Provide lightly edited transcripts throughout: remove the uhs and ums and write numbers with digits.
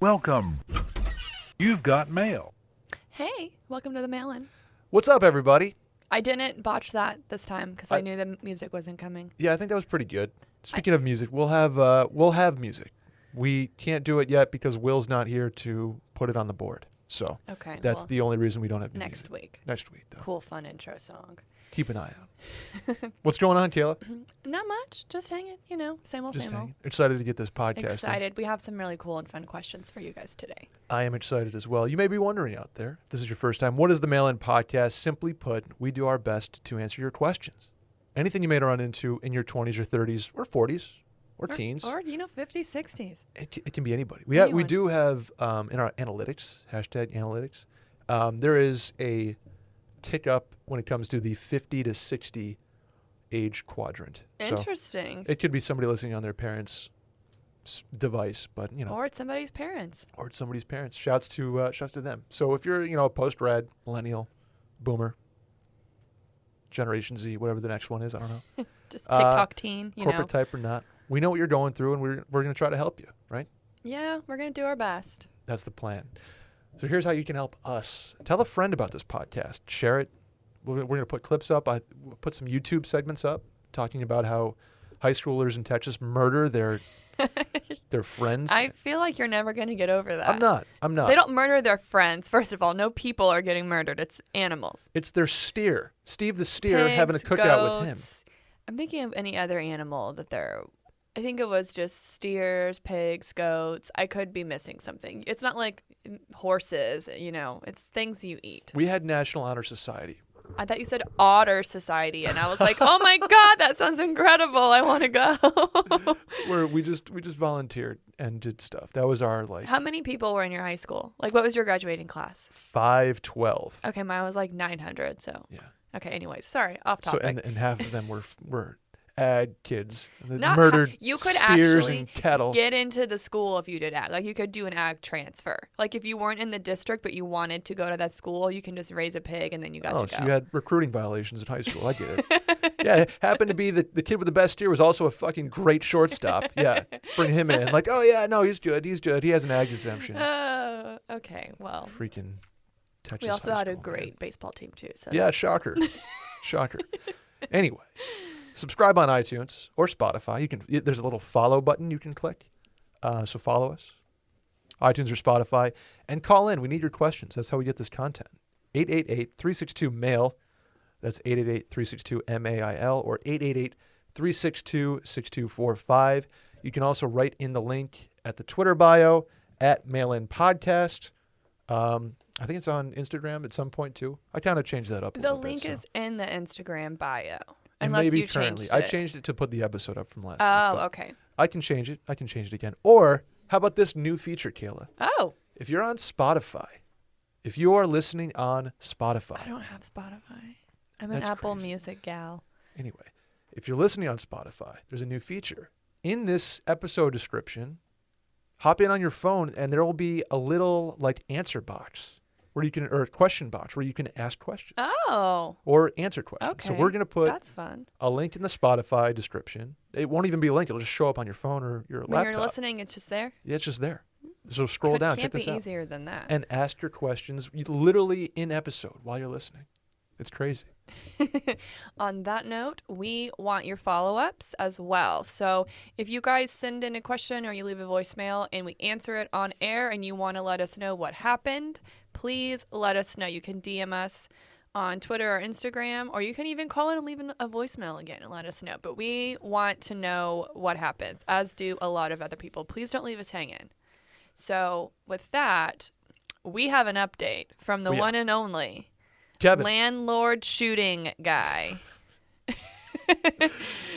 Welcome. You've got mail. Hey, welcome to the mail-in. What's up, everybody? I didn't botch that this time because I knew the music wasn't coming. Yeah, I think that was pretty good. Speaking of music, we'll have music. We can't do it yet because Will's not here to put it on the board. So Okay, that's well, the only reason we don't have next music. week. Next week, though. Cool, fun intro song. Keep an eye out. What's going on, Kayla? Not much, just hanging. Same old, Just same old. hanging. Excited to get this podcast in. Excited. We have some really cool and fun questions for you guys today. I am excited as well. You may be wondering out there, if this is your first time, what is the Mail-In Podcast? Simply put, we do our best to answer your questions. Anything you may run into in your 20s or 30s or 40s or teens. Or 50s, 60s. It can be anybody. We do have, in our analytics, #analytics, there is a tick up when it comes to the 50 to 60 age quadrant. Interesting. So it could be somebody listening on their parents' device, but Or it's somebody's parents. or it's somebody's parents. Shouts to them. So if you're a post-grad, millennial, boomer, Generation Z, whatever the next one is, I don't know, Just TikTok teen, corporate type or not, we know what you're going through, and we're going to try to help you. Right? Yeah, we're going to do our best. That's the plan. So here's how you can help us. Tell a friend about this podcast. Share it. We're going to put clips up. I put some YouTube segments up talking about how high schoolers in Texas murder their friends. I feel like you're never going to get over that. I'm not. They don't murder their friends. First of all, no people are getting murdered. It's animals. It's their steer. Steve the steer Pigs, having a cookout with him. goats. I'm thinking of any other animal that I think it was just steers, pigs, goats. I could be missing something. It's not like horses, it's things you eat. We had National Honor Society. I thought you said Otter Society, and I was like, oh my God, that sounds incredible. I want to go. Where we just volunteered and did stuff. That was our How many people were in your high school? Like, what was your graduating class? 512. Okay, mine was like 900, so. Yeah. Okay, anyways, sorry, off topic. So and half of them were ag kids that Not murdered you could steers actually and cattle. get into the school if you did ag. Like, you could do an ag transfer. Like, if you weren't in the district but you wanted to go to that school, you can just raise a pig and then you got to go. So you had recruiting violations in high school. I get it. Yeah, it happened to be the kid with the best steer was also a fucking great shortstop. Yeah, bring him in. Like, oh yeah, no, he's good. He has an ag exemption. Okay, well. Freaking Texas. We also high had a school, great man. baseball team too. So. Yeah, shocker. Shocker. Anyway, subscribe on iTunes or Spotify. There's a little follow button you can click. So follow us. iTunes or Spotify. And call in. We need your questions. That's how we get this content. 888-362-MAIL. That's 888-362-MAIL or 888-362-6245. You can also write in the link at the Twitter bio at Mail-In Podcast. I think it's on Instagram at some point too. I kind of changed that up a The little bit. link is in the Instagram bio. And Unless maybe you currently. changed it. I changed it to put the episode up from last week. Oh, but okay. I can change it. I can change it again. Or how about this new feature, Kayla? Oh. If you're on Spotify, if you are listening on Spotify. I don't have Spotify. I'm an That's Apple crazy. Music gal. Anyway, if you're listening on Spotify, there's a new feature. In this episode description, hop in on your phone and there will be a little answer box or question box where you can ask questions. Oh. Or answer questions. Okay. So we're going to put That's fun. a link in the Spotify description. It won't even be a link. It'll just show up on your phone or your When laptop. you're listening, it's just there? Yeah, it's just there. So scroll down, check Can't this be out. easier than that. And ask your questions literally in episode while you're listening. It's crazy. On that note, we want your follow-ups as well. So if you guys send in a question or you leave a voicemail and we answer it on air and you want to let us know what happened, please let us know. You can DM us on Twitter or Instagram, or you can even call in and leave a voicemail again and let us know. But we want to know what happens, as do a lot of other people. Please don't leave us hanging. So with that, we have an update from the one and only Kevin. landlord shooting guy.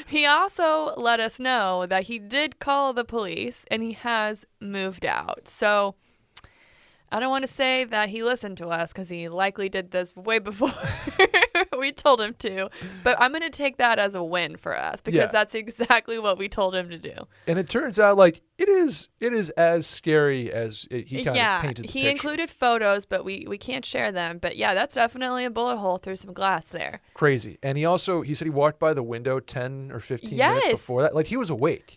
He also let us know that he did call the police and he has moved out. So I don't want to say that he listened to us because he likely did this way before we told him to. But I'm going to take that as a win for us because that's exactly what we told him to do. And it turns out like it is as scary as he kind of painted the he picture. included photos, but we can't share them. But yeah, that's definitely a bullet hole through some glass there. Crazy. And he said he walked by the window 10 or 15 minutes Yes. before that. Like he was awake.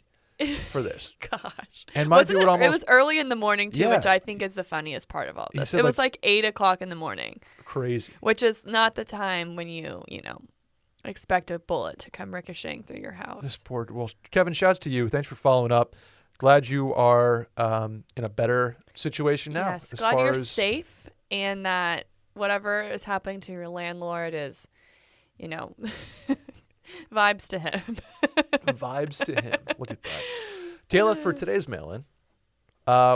for this. Gosh. And mind you, It was early in the morning too, Yeah. which I think is the funniest part of all He this. said, It was like, like 8:00 in the morning, crazy. which is not the time when you expect a bullet to come ricocheting through your house. This poor. Well, Kevin, shouts to you. Thanks for following up. Glad you are in a better situation now. Yes, as glad far you're as, safe and that whatever is happening to your landlord is, vibes to him. Vibes to him. Look at that. Kayla, for today's mail-in,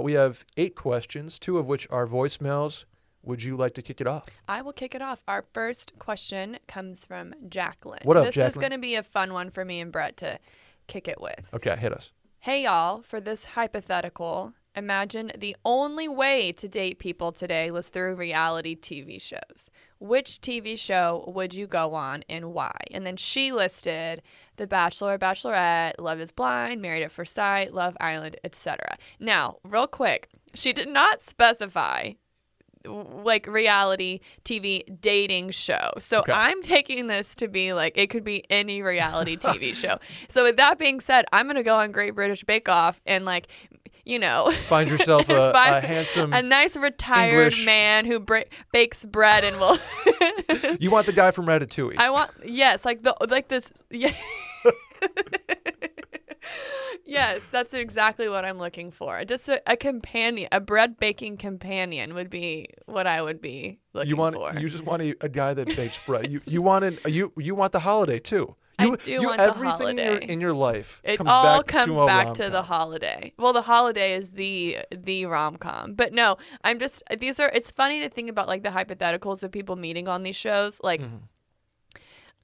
we have 8 questions, 2 of which are voicemails. Would you like to kick it off? I will kick it off. Our first question comes from Jacqueline. What up, This Jacqueline? is going to be a fun one for me and Brett to kick it with. Okay, hit us. Hey, y'all. For this hypothetical, imagine the only way to date people today was through reality TV shows. Which TV show would you go on and why? And then she listed The Bachelor, Bachelorette, Love is Blind, Married at First Sight, Love Island, etc. Now, real quick, she did not specify like reality TV dating show. So Okay. I'm taking this to be like it could be any reality TV show. So with that being said, I'm going to go on Great British Bake Off and Find yourself a find handsome. a nice retired English- man who bakes bread and will You want the guy from Ratatouille. I want this yeah. Yes, that's exactly what I'm looking for. Just a companion, a bread baking companion would be what I would be looking for. You just want a guy that bakes bread. You want the holiday too. I do want the everything holiday. in your life It comes all back comes to a back to rom-com. the holiday. Well, the holiday is the rom-com. But no, it's funny to think about like the hypotheticals of people meeting on these shows. Like,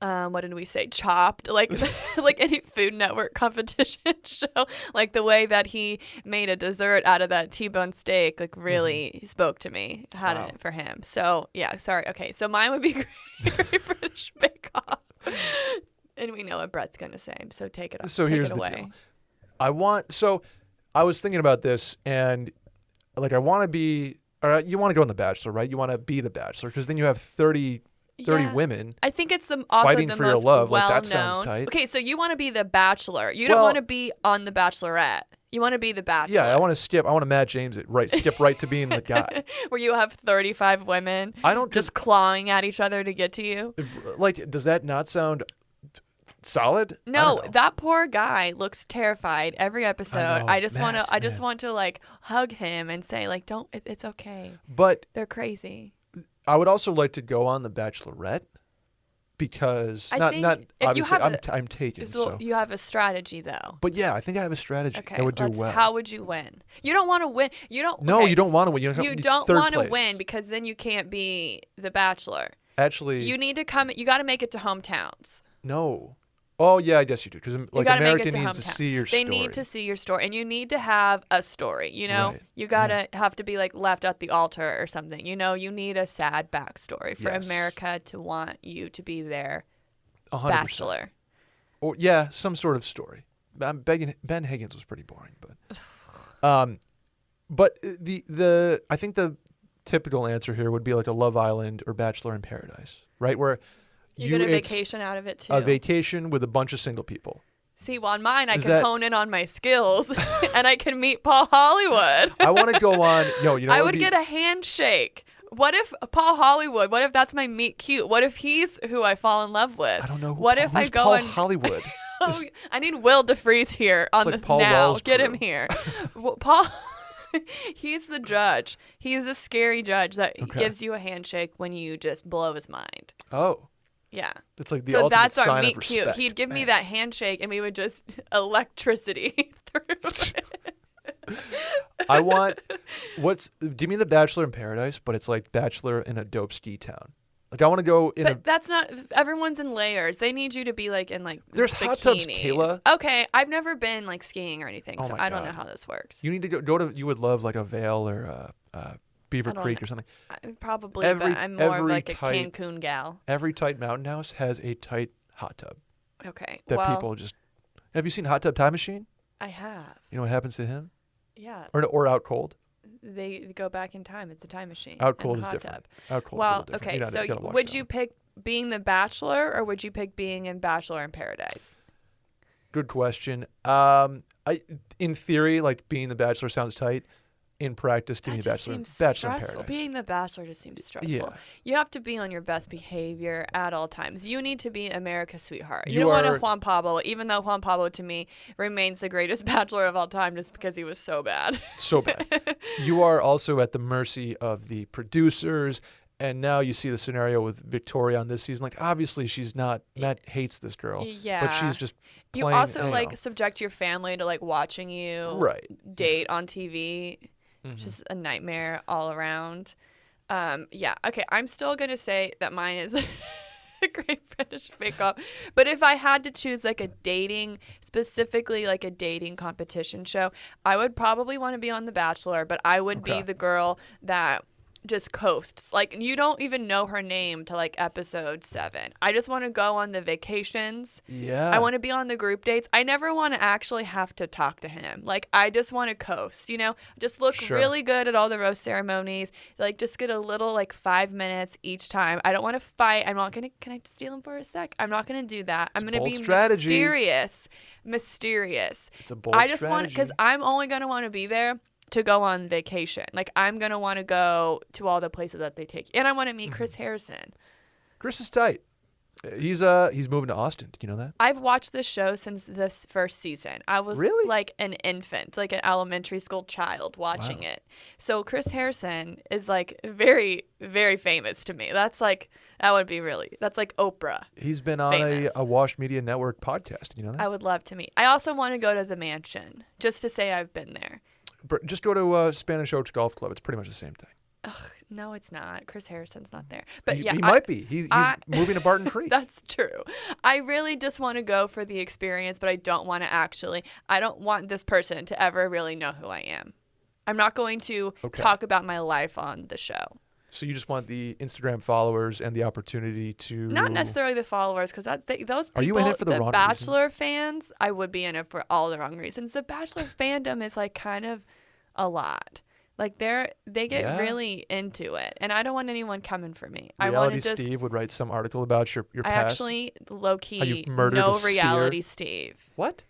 what did we say? Chopped, like like any Food Network competition show. Like the way that he made a dessert out of that T-bone steak, like really spoke to me. Had Wow. it for him. So yeah, sorry. Okay, so mine would be Great British Bake Off. And we know what Brett's going to say, so take it off. So take here's it the away. deal. I was thinking about this, and like I want to be, or you want to go on The Bachelor, right? You want to be The Bachelor because then you have 30 Yeah. women. I think it's also Fighting the for your most love, like, well-known. that sounds tight. Okay, so you want to be The Bachelor. You don't Well- want to be on The Bachelorette. You want to be The Bachelor. Yeah, I want to Matt James it, right? Skip right to being the guy. Where you have 35 women I don't just clawing at each other to get to you. like. Does that not sound solid? I No, don't know. that poor guy looks terrified every episode. know, I just want to. Matt, I just man. want to like hug him and say like, "Don't. It's okay. But They're crazy." I would also like to go on The Bachelorette because I not think not if you obviously have I'm taken. So So, you have a strategy though. but yeah, I think I have a strategy. Okay, I would do well. How would you win? You don't want to win. You don't. No, okay, you don't want to win. You don't third want to place. win because then you can't be the Bachelor. Actually, You need to come. You got to make it to hometowns. no. Oh yeah, I guess you do because You like gotta America make it to needs to hometown. see your They story. need to see your story, and you need to have a story. You know, Right. you gotta have to be like left at the altar or something. You know, you need a sad backstory for Yes. America to want you to be their 100%. Bachelor. Or yeah, some sort of story. Ben Higgins was pretty boring, but the I think the typical answer here would be like a Love Island or Bachelor in Paradise, right? Where You get a it's vacation out of it too. a vacation with a bunch of single people. See, well, on mine, I Is can that- hone in on my skills, and I can meet Paul Hollywood. I want to go on. No, you know, I what would be- get a handshake. What if Paul Hollywood? What if that's my meet cute? What if he's who I fall in love with? I don't know. What if I who's go Paul and Hollywood? oh, I need Will DeFreeze here on like this Paul now. Well's Get him crew. here. Well, Paul. He's the judge. He's a scary judge that Okay. gives you a handshake when you just blow his mind. Oh, Yeah. it's like the So ultimate that's our sign meet of cute. respect. He'd give me that handshake, and we would just electricity through. I want give me the Bachelor in Paradise, but it's like Bachelor in a dope ski town. Like I want to go in But that's not. Everyone's in layers. They need you to be like in like. There's hot tubs, bikinis. Kayla. Okay, I've never been like skiing or anything, Oh so my I don't know God. how this works. you need to go to. You would love like a Vale or Beaver I don't Creek know. or something. Probably, Every- but I'm more of every like a tight- Cancun gal. Every tight mountain house has a tight hot tub Okay, that well, people just. Have you seen Hot Tub Time Machine? I have. You know what happens to him? Yeah, Or Out Cold? they go back in time. It's a time machine. Out and Cold a is hot different. tub. Out Cold is a Well, little different. okay, You so gotta watch would that you one. pick being the Bachelor or would you pick being in Bachelor in Paradise? Good question. In theory, like being the Bachelor sounds tight. In practice, That being the just Bachelor, seems Bachelor in stressful. Paradise. Being the Bachelor just seems stressful. Yeah. You have to be on your best behavior at all times. You need to be America's sweetheart. You You don't want are- a Juan Pablo, even though Juan Pablo to me remains the greatest Bachelor of all time just because he was so bad. So bad. You are also at the mercy of the producers. And now you see the scenario with Victoria on this season. Like, obviously, she's not. Matt hates this girl. Yeah. But she's just You playing. also you like know. subject your family to like watching you Right. date on TV. Mhm. Just a nightmare all around. Yeah. Okay. I'm still gonna say that mine is a Great British Bake Off. But if I had to choose like a dating, specifically like a dating competition show, I would probably want to be on The Bachelor. But I would Okay. be the girl that just coasts. Like you don't even know her name till like episode 7. I just want to go on the vacations. Yeah. I want to be on the group dates. I never want to actually have to talk to him. Like, I just want to coast, you know? Just look Sure. really good at all the roast ceremonies. Like, just get a little, like, 5 minutes each time. I don't want to fight. I'm not going to, can I steal him for a sec? I'm not going to do that. I'm It's a going to bold be strategy. mysterious. It's a bold I just want, strategy. because I'm only going to want to be there to go on vacation. Like, I'm going to want to go to all the places that they take. And I want to meet Chris Harrison. Chris is tight. He's moving to Austin. Did you know that? I've watched this show since this first season. I was Really? like an infant, like an elementary school child watching Wow. it. So Chris Harrison is like very, very famous to me. That's like, that would be really, that's like Oprah. He's been on Famous. a Wash Media Network podcast. Did you know that? I would love to meet. I also want to go to the mansion just to say I've been there. Just go to Spanish Oaks Golf Club. It's pretty much the same thing. Ugh, no, it's not. Chris Harrison's not there. But he yeah, might be. He's I- moving to Barton Creek. That's true. I really just want to go for the experience, but I don't want this person to ever really know who I am. I'm not going to Okay. talk about my life on the show. So you just want the Instagram followers and the opportunity to Not necessarily the followers, because those people, Are you in it for the wrong Bachelor fans, I would be in it for all the wrong reasons. The Bachelor fandom is like kind of a lot. Like they get Yeah. really into it, and I don't want anyone coming for me. I want Reality to just. Steve would write some article about your I past. actually low How key you murdered know a steer. Reality Steve. What?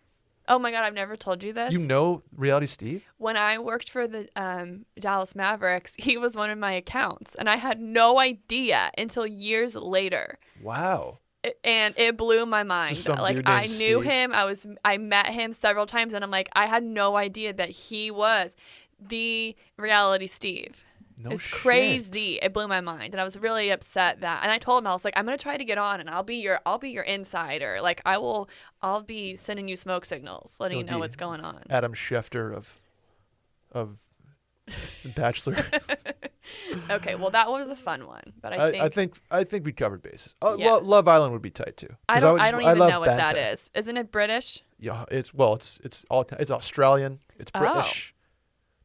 Oh my God, I've never told you this. You know Reality Steve? When I worked for the Dallas Mavericks, he was one of my accounts, and I had no idea until years later. Wow. And it blew my mind. Just some Like dude I named knew Steve. him. I met him several times, and I'm like, I had no idea that he was the Reality Steve. No It's shit. crazy. It blew my mind, and I was really upset that. And I told him, I was like, I'm gonna try to get on, and I'll be your insider. Like I'll be sending you smoke signals, letting you You'll know be what's going on. Adam Schefter of The Bachelor. Okay, well that was a fun one, but I think I think we covered bases. Oh, Yeah. Love Island would be tight too. 'Cause I don't even love know what that Banta. is. Isn't it British? Yeah, it's Australian. It's British.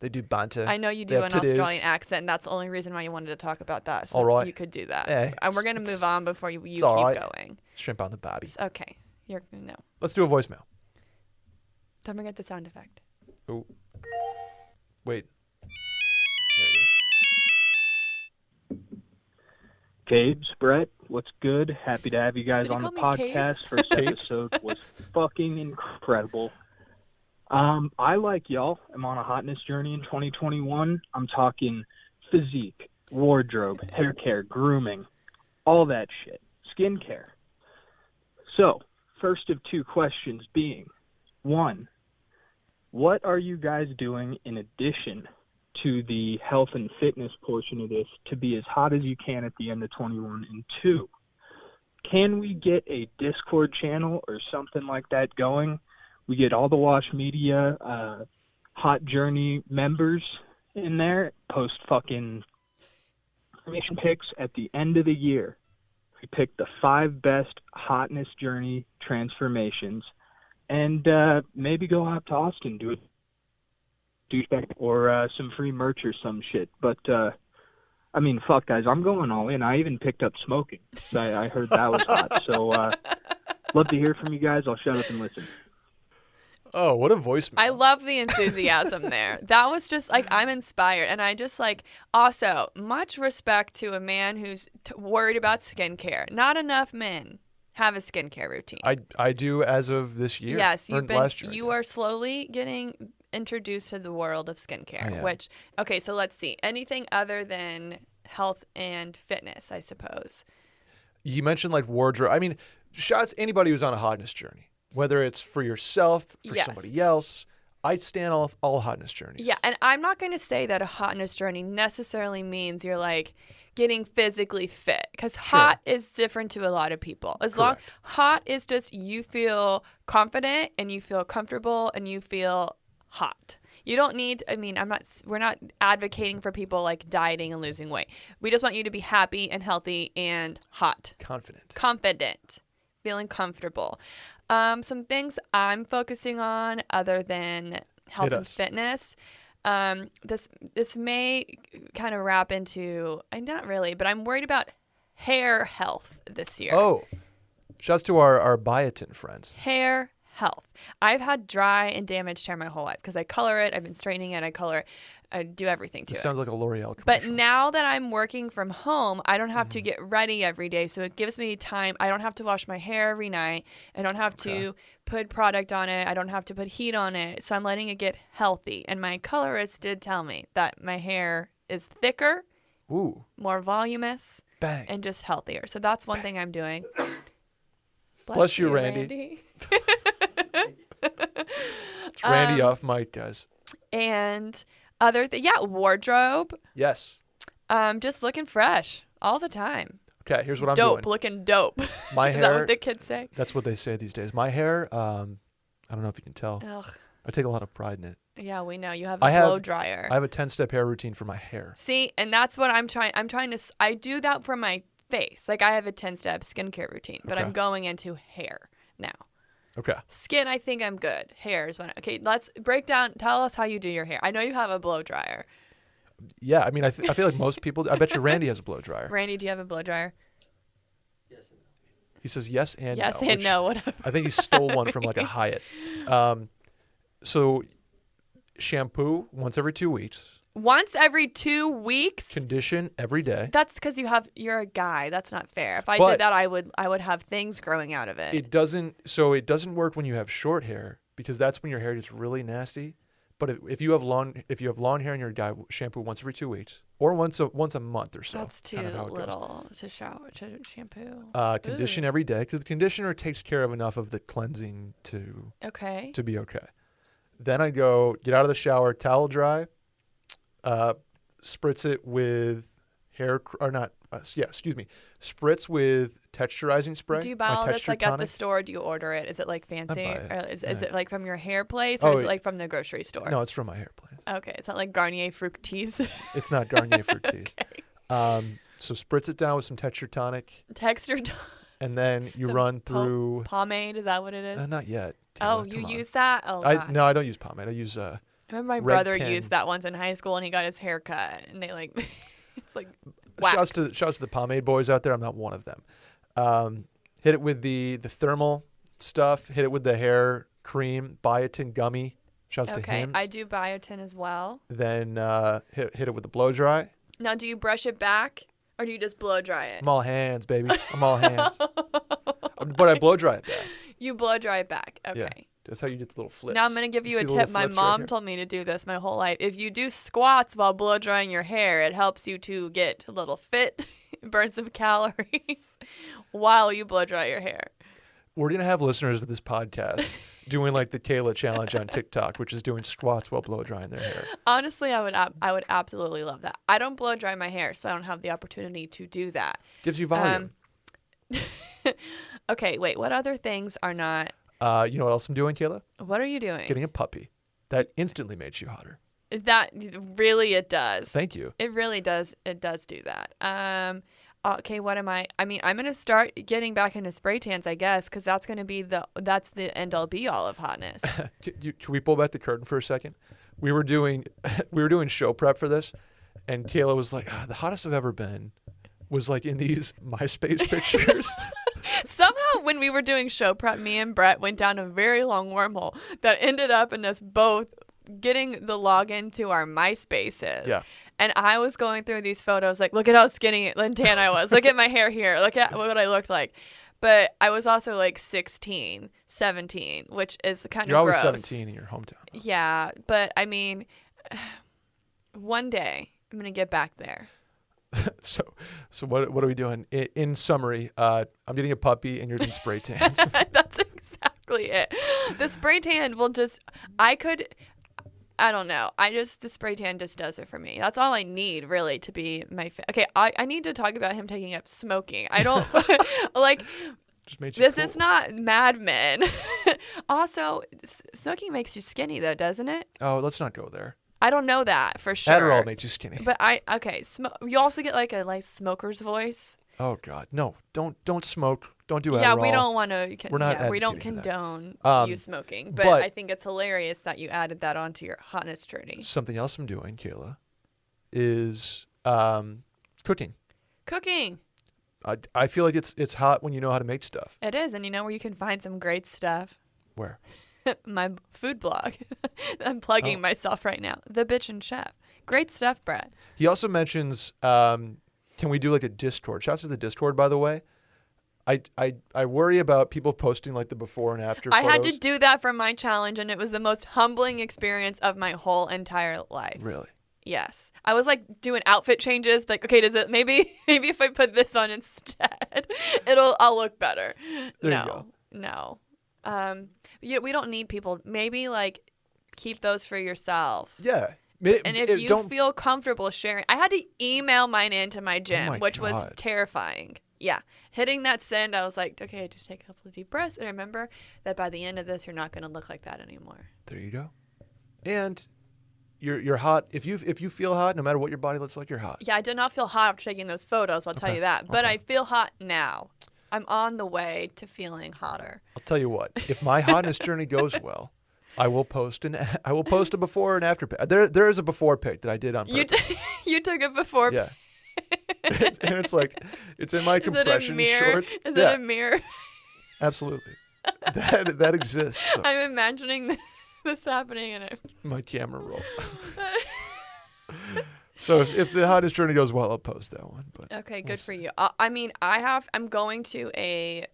They do Banta. I know you They do have an titties. Australian accent, and that's the only reason why you wanted to talk about that. So All right. you could do that. Hey, And we're gonna it's- move on before you keep all right. going. Shrimp on the bobby. Okay, no. Let's do a voicemail. Don't forget the sound effect. Oh, wait. There it is. Cabes, Brett, what's good? Happy to have you guys Did he on the call me podcast. Cabes? First Cabes. episode was fucking incredible. I, like y'all, am on a hotness journey in 2021. I'm talking physique, wardrobe, hair care, grooming, all that shit, skincare. So, first of two questions being, one, what are you guys doing in addition to the health and fitness portion of this to be as hot as you can at the end of 21? And two, can we get a Discord channel or something like that going? We get all the Wash Media Hot Journey members in there, post fucking information picks at the end of the year. We pick the 5 best hotness journey transformations, and maybe go out to Austin, do it douchebag or some free merch or some shit. But I mean, fuck, guys, I'm going all in. I even picked up smoking. I heard that was hot. So love to hear from you guys. I'll shut up and listen. Oh, what a voicemail. I love the enthusiasm there. That was just like, I'm inspired. And I just like, also, much respect to a man who's worried about skincare. Not enough men have a skincare routine. I do as of this year. Yes, or last year, I you guess. are slowly getting introduced to the world of skincare. I am. Which, okay, so let's see. Anything other than health and fitness, I suppose. You mentioned like wardrobe. I mean, shots anybody who's on a hotness journey, whether it's for yourself, for Yes. somebody else. I stand all hotness journeys. Yeah, and I'm not going to say that a hotness journey necessarily means you're like getting physically fit, because hot is different to a lot of people. Correct. Hot is just you feel confident and you feel comfortable and you feel hot. You don't need, I mean, we're not advocating for people like dieting and losing weight. We just want you to be happy and healthy and hot. Confident. Feeling comfortable. Some things I'm focusing on other than health and fitness. This may kind of wrap into, not really, but I'm worried about hair health this year. Oh, shouts to our biotin friends. Hair health. I've had dry and damaged hair my whole life because I color it. I've been straightening it. I color it. I do everything to it. Sounds like a L'Oreal commercial. But now that I'm working from home, I don't have to get ready every day. So it gives me time. I don't have to wash my hair every night. I don't have to put product on it. I don't have to put heat on it. So I'm letting it get healthy. And my colorist did tell me that my hair is thicker, more voluminous, and just healthier. So that's one thing I'm doing. Bless you, Randy. It's Randy off mic, guys. And wardrobe. Yes. Just looking fresh all the time. Okay, here's what I'm doing. Looking dope. My Is hair. that what the kids say? That's what they say these days. My hair, I don't know if you can tell. Ugh. I take a lot of pride in it. Yeah, we know. You have a blow dryer. I have a 10-step hair routine for my hair. See, and that's what I'm trying. I do that for my face. Like I have a 10-step skincare routine, but I'm going into hair now. Okay. Skin, I think I'm good. Hair is one. Okay, let's break down. Tell us how you do your hair. I know you have a blow dryer. Yeah, I mean, I feel like most people. I bet you Randy has a blow dryer. Randy, do you have a blow dryer? He says yes and no. Yes and no. Whatever. I think he stole one from like a Hyatt. So shampoo once every 2 weeks. Once every 2 weeks. Condition every day. That's because you're a guy. That's not fair. If I did that, I would have things growing out of it. It doesn't work when you have short hair because that's when your hair gets really nasty. But if you have long hair and you're a guy, shampoo once every 2 weeks or once a month or so. That's too little to shampoo. Condition every day because the conditioner takes care of enough of the cleansing to be okay. Then I go get out of the shower, towel dry. Spritz it with spritz with texturizing spray. Do you buy all this like at the store? Do you order it? Is it like fancy? Or is it like from your hair place or is it like from the grocery store? No, it's from my hair place. Okay, it's not like Garnier Fructis. It's not Garnier Fructis. Okay. So spritz it down with some texture tonic. And then you run through pomade. Is that what it is? Not yet. Oh, you use that? Oh, God. No, I don't use pomade. I use I remember my brother used that once in high school, and he got his hair cut, and they like, it's like wax. Shouts to the pomade boys out there. I'm not one of them. Hit it with the thermal stuff. Hit it with the hair cream, biotin gummy. Shouts to him. I do biotin as well. Then hit it with the blow dry. Now, do you brush it back, or do you just blow dry it? I'm all hands, baby. I'm all hands. But I blow dry it back. You blow dry it back. Okay. Yeah. That's how you get the little flips. Now I'm going to give you a tip. My mom told me to do this my whole life. If you do squats while blow drying your hair, it helps you to get a little fit, burn some calories while you blow dry your hair. We're going to have listeners of this podcast doing like the Kayla challenge on TikTok, which is doing squats while blow drying their hair. Honestly, I would absolutely love that. I don't blow dry my hair, so I don't have the opportunity to do that. Gives you volume. Okay, wait. What other things are not... You know what else I'm doing, Kayla? What are you doing? Getting a puppy. That instantly makes you hotter. That really it does. Thank you. It really does. It does do that. Okay, what am I? I mean, I'm gonna start getting back into spray tans, I guess, because that's gonna be the end all be all of hotness. Can we pull back the curtain for a second? We were doing show prep for this, and Kayla was like, the hottest I've ever been was like in these MySpace pictures. Somehow when we were doing show prep, me and Brett went down a very long wormhole that ended up in us both getting the login to our MySpaces. Yeah. And I was going through these photos like, look at how skinny and tan I was. Look at my hair here. Look at what I looked like. But I was also like 16, 17, which is kind of You're always gross. 17 in your hometown. Yeah, but I mean, one day I'm going to get back there. So what are we doing? In summary, I'm getting a puppy and you're doing spray tans. That's exactly it. The spray tan will just, I don't know. The spray tan just does it for me. That's all I need, really, to be my okay, I need to talk about him taking up smoking. I don't, like, Just made you this cool. is not Mad Men. Also, smoking makes you skinny, though, doesn't it? Oh, let's not go there. I don't know that for sure. Adderall makes you skinny. But you also get like a nice smoker's voice. Oh God, no! Don't smoke. Don't do Adderall. Yeah, we don't want to. We're not we don't advocating for that. condone you smoking. But but- I think it's hilarious that you added that onto your hotness journey. Something else I'm doing, Kayla, is cooking. Cooking. I feel like it's hot when you know how to make stuff. It is, and you know where you can find some great stuff. Where? My food blog. I'm plugging myself right now. The Bitchin' Chef. Great stuff, Brett. He also mentions, can we do like a Discord? Shouts to the Discord, by the way. I worry about people posting like the before and after I photos. had to do that for my challenge, and it was the most humbling experience of my whole entire life. Really? Yes. I was like doing outfit changes. Like, okay, does it maybe if I put this on instead, I'll look better. There you go. No. We don't need people. Maybe like keep those for yourself. Yeah. And if you feel comfortable sharing, I had to email mine into my gym, my which was God. terrifying. Yeah. Hitting that send, I was like, okay, just take a couple of deep breaths and remember that by the end of this, you're not going to look like that anymore. There you go. And you're hot. If you feel hot, no matter what your body looks like, you're hot. Yeah, I did not feel hot after taking those photos, I'll tell you that. But I feel hot now. I'm on the way to feeling hotter. I'll tell you what. If my hotness journey goes well, I will post a before and after pic. There is a before pic that I did on purpose. You took a before Yeah. And it's like it's in my compression shorts. Is it a mirror? Absolutely. That exists. So I'm imagining this happening and my camera roll. So if the hottest journey goes well, I'll post that one. But okay, good for you. I mean, I'm going to a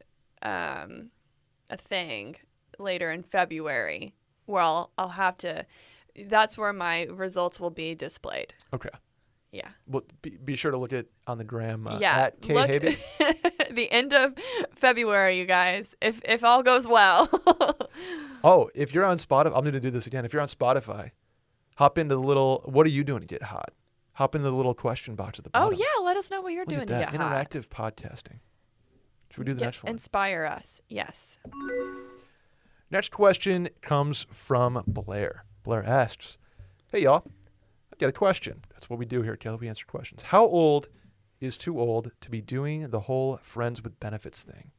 thing later in February where I'll have to. That's where my results will be displayed. Okay. Yeah. Well, be sure to look at the gram yeah. at KHaven. The end of February, you guys. If all goes well. Oh, if you're on Spotify, I'm going to do this again. If you're on Spotify, hop into the little. What are you doing to get hot? Hop into the little question box at the bottom. Oh yeah, let us know what you're Look doing at to that. get hot. Interactive podcasting. Should we do the next one? Inspire us. Yes. Next question comes from Blair. Blair asks, "Hey y'all, I've got a question." That's what we do here, Kelly. We answer questions. How old is too old to be doing the whole friends with benefits thing?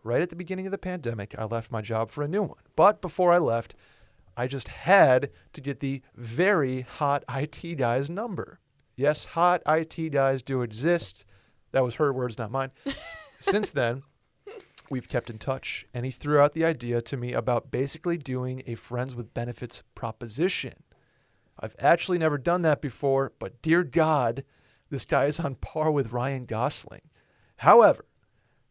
Right at the beginning of the pandemic, I left my job for a new one. But before I left, I just had to get the very hot IT guy's number. Yes, hot IT guys do exist. That was her words, not mine. Since then, we've kept in touch, and he threw out the idea to me about basically doing a friends with benefits proposition. I've actually never done that before, but dear God, this guy is on par with Ryan Gosling. However,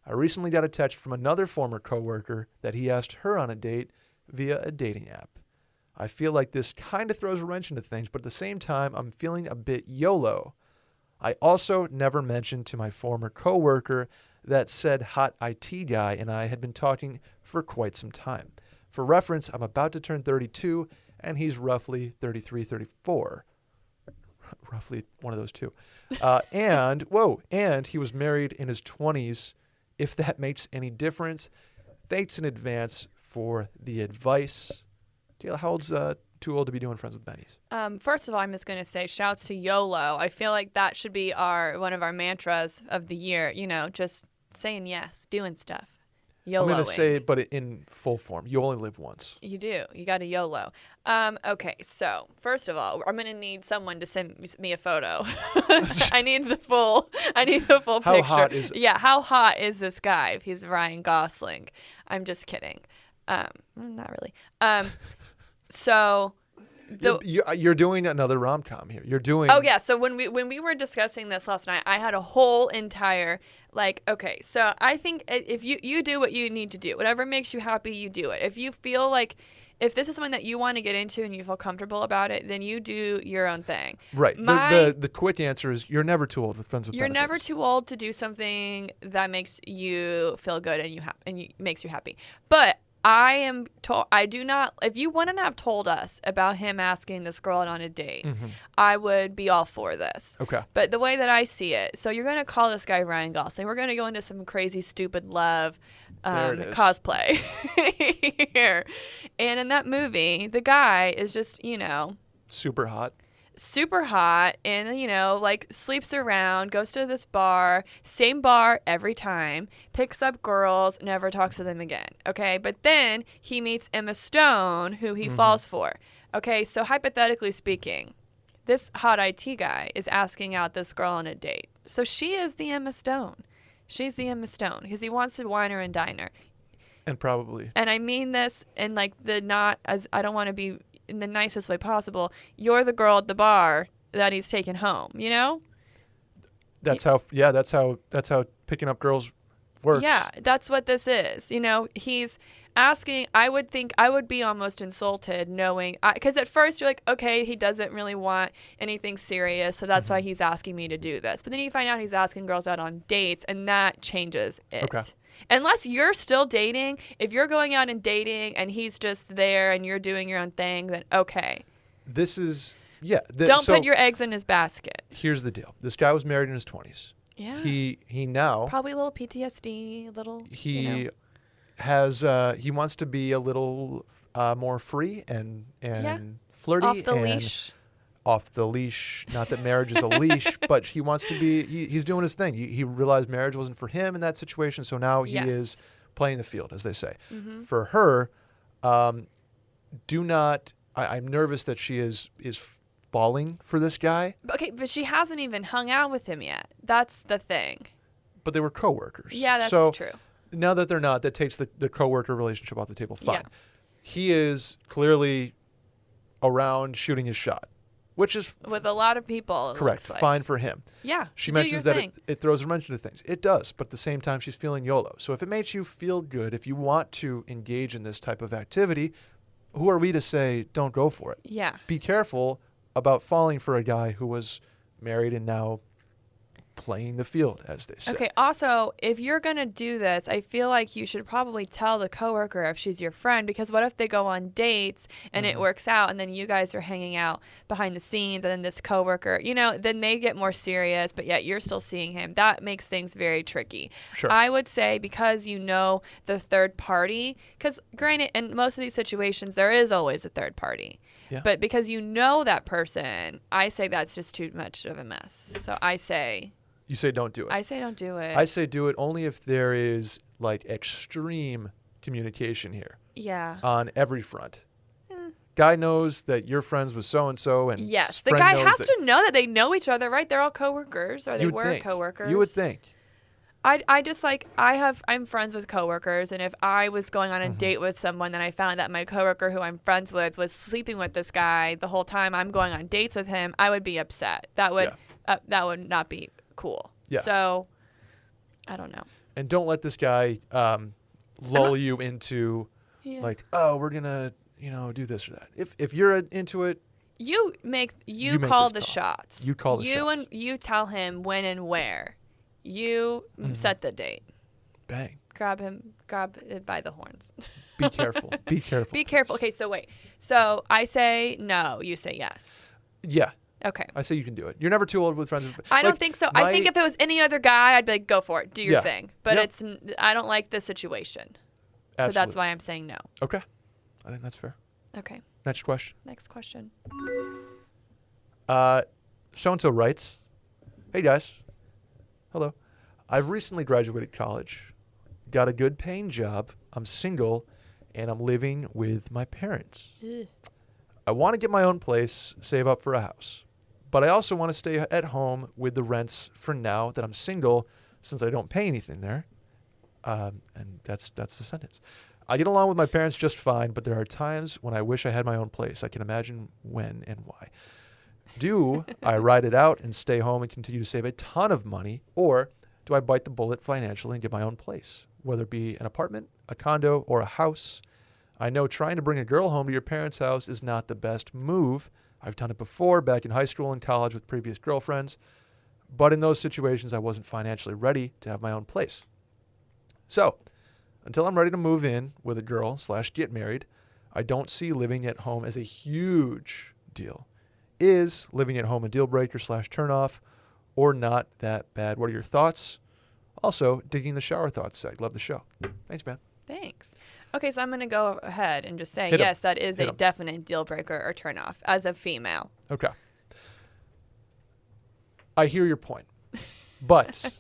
I recently got a text from another former coworker that he asked her on a date via a dating app. I feel like this kind of throws a wrench into things, but at the same time, I'm feeling a bit YOLO. I also never mentioned to my former coworker that said hot IT guy and I had been talking for quite some time. For reference, I'm about to turn 32 and he's roughly 33, 34. Roughly one of those two. And he was married in his 20s, if that makes any difference. Thanks in advance for the advice. Taylor, how old's too old to be doing friends with bennies? First of all, I'm just going to say shouts to YOLO. I feel like that should be one of our mantras of the year. You know, just saying yes, doing stuff. YOLOing. I'm going to say, but in full form. You only live once. You do. You got to YOLO. Okay, so first of all, I'm going to need someone to send me a photo. I need the full picture. How hot is this guy if he's Ryan Gosling? I'm just kidding. Not really. So You're doing another rom-com here. You're doing. Oh yeah. So when we were discussing this last night, I had a whole entire okay. So I think if you do what you need to do, whatever makes you happy, you do it. If you feel like if this is something that you want to get into and you feel comfortable about it, then you do your own thing. Right. The quick answer is you're never too old with friends with You're benefits. never too old to do something that makes you feel good and makes you happy. But I am told I do not. If you wouldn't have told us about him asking this girl on a date, I would be all for this. Okay. But the way that I see it, so you're gonna call this guy Ryan Gosling. We're gonna go into some crazy, stupid love cosplay here, and in that movie, the guy is just super hot. super hot and sleeps around, goes to this bar, same bar every time, picks up girls, never talks to them again. Okay, but then he meets Emma Stone, who he falls for. Okay, so hypothetically speaking, this hot IT guy is asking out this girl on a date, so she is the Emma Stone. She's the Emma Stone because he wants to wine her and dine her. And probably. And I mean this in I don't want to be in the nicest way possible. You're the girl at the bar that he's taken home, That's how picking up girls works. Yeah, that's what this is. He's asking, I would be almost insulted knowing, because at first you're like, okay, he doesn't really want anything serious, so that's why he's asking me to do this. But then you find out he's asking girls out on dates, and that changes it. Okay. Unless you're still dating, if you're going out and dating and he's just there and you're doing your own thing, then okay. This is, don't put your eggs in his basket. Here's the deal. This guy was married in his 20s. Yeah. He now. Probably a little PTSD, a little. He has, he wants to be a little more free and flirty. Off the leash. Off the leash. Not that marriage is a leash, but he wants to be, he's doing his thing. He realized marriage wasn't for him in that situation, so now he is playing the field, as they say. For her, I'm nervous that she is falling for this guy. Okay, but she hasn't even hung out with him yet. That's the thing. But they were coworkers. Yeah, that's true. Now that they're not, that takes the coworker relationship off the table. Fine. Yeah. He is clearly around shooting his shot, which is with a lot of people. Correct. Fine for him. Yeah. She mentions that it throws a wrench into things. It does, but at the same time, she's feeling YOLO. So if it makes you feel good, if you want to engage in this type of activity, who are we to say don't go for it? Yeah. Be careful about falling for a guy who was married and now playing the field, as they say. Okay, also, if you're going to do this, I feel like you should probably tell the coworker if she's your friend, because what if they go on dates and it works out and then you guys are hanging out behind the scenes and then this coworker, then they get more serious, but yet you're still seeing him. That makes things very tricky. Sure. I would say because the third party, because granted, in most of these situations, there is always a third party. Yeah. But because that person, I say that's just too much of a mess. So I say... You say don't do it. I say don't do it. I say do it only if there is extreme communication here. Yeah. On every front. Guy knows that you're friends with so-and-so and yes, the guy has to know that they know each other, right? They're all coworkers, or they were coworkers. You would think. I'm friends with coworkers, and if I was going on a date with someone and I found that my coworker who I'm friends with was sleeping with this guy the whole time I'm going on dates with him, I would be upset. That would not be cool. Yeah. So, I don't know. And don't let this guy lull you into we're gonna do this or that. If you're into it, you call the shots. You call the shots. And you tell him when and where. You set the date. Bang. Grab it by the horns. Be careful. Be careful. Be careful. Okay, so wait. So I say no, you say yes. Yeah. Okay. I say you can do it. You're never too old with friends. I don't think so. I think if it was any other guy, I'd be like, go for it. Do your thing. But I don't like the situation. Absolutely. So that's why I'm saying no. Okay. I think that's fair. Okay. Next question. So-and-so writes, hey guys. Hello. I've recently graduated college, got a good paying job, I'm single, and I'm living with my parents. Ugh. I want to get my own place, save up for a house. But I also want to stay at home with the rents for now that I'm single, since I don't pay anything there. And that's the sentence. I get along with my parents just fine, but there are times when I wish I had my own place. I can imagine when and why. Do I ride it out and stay home and continue to save a ton of money, or do I bite the bullet financially and get my own place, whether it be an apartment, a condo, or a house? I know trying to bring a girl home to your parents' house is not the best move. I've done it before back in high school and college with previous girlfriends, but in those situations, I wasn't financially ready to have my own place. So, until I'm ready to move in with a girl / get married, I don't see living at home as a huge deal. Is living at home a deal breaker / turnoff, or not that bad? What are your thoughts? Also, digging the shower thoughts seg. Love the show. Thanks, man. Thanks. Okay, so I'm going to go ahead and just say, Hit 'em. yes, that is Hit a 'em. definite deal breaker or turnoff as a female. Okay. I hear your point, but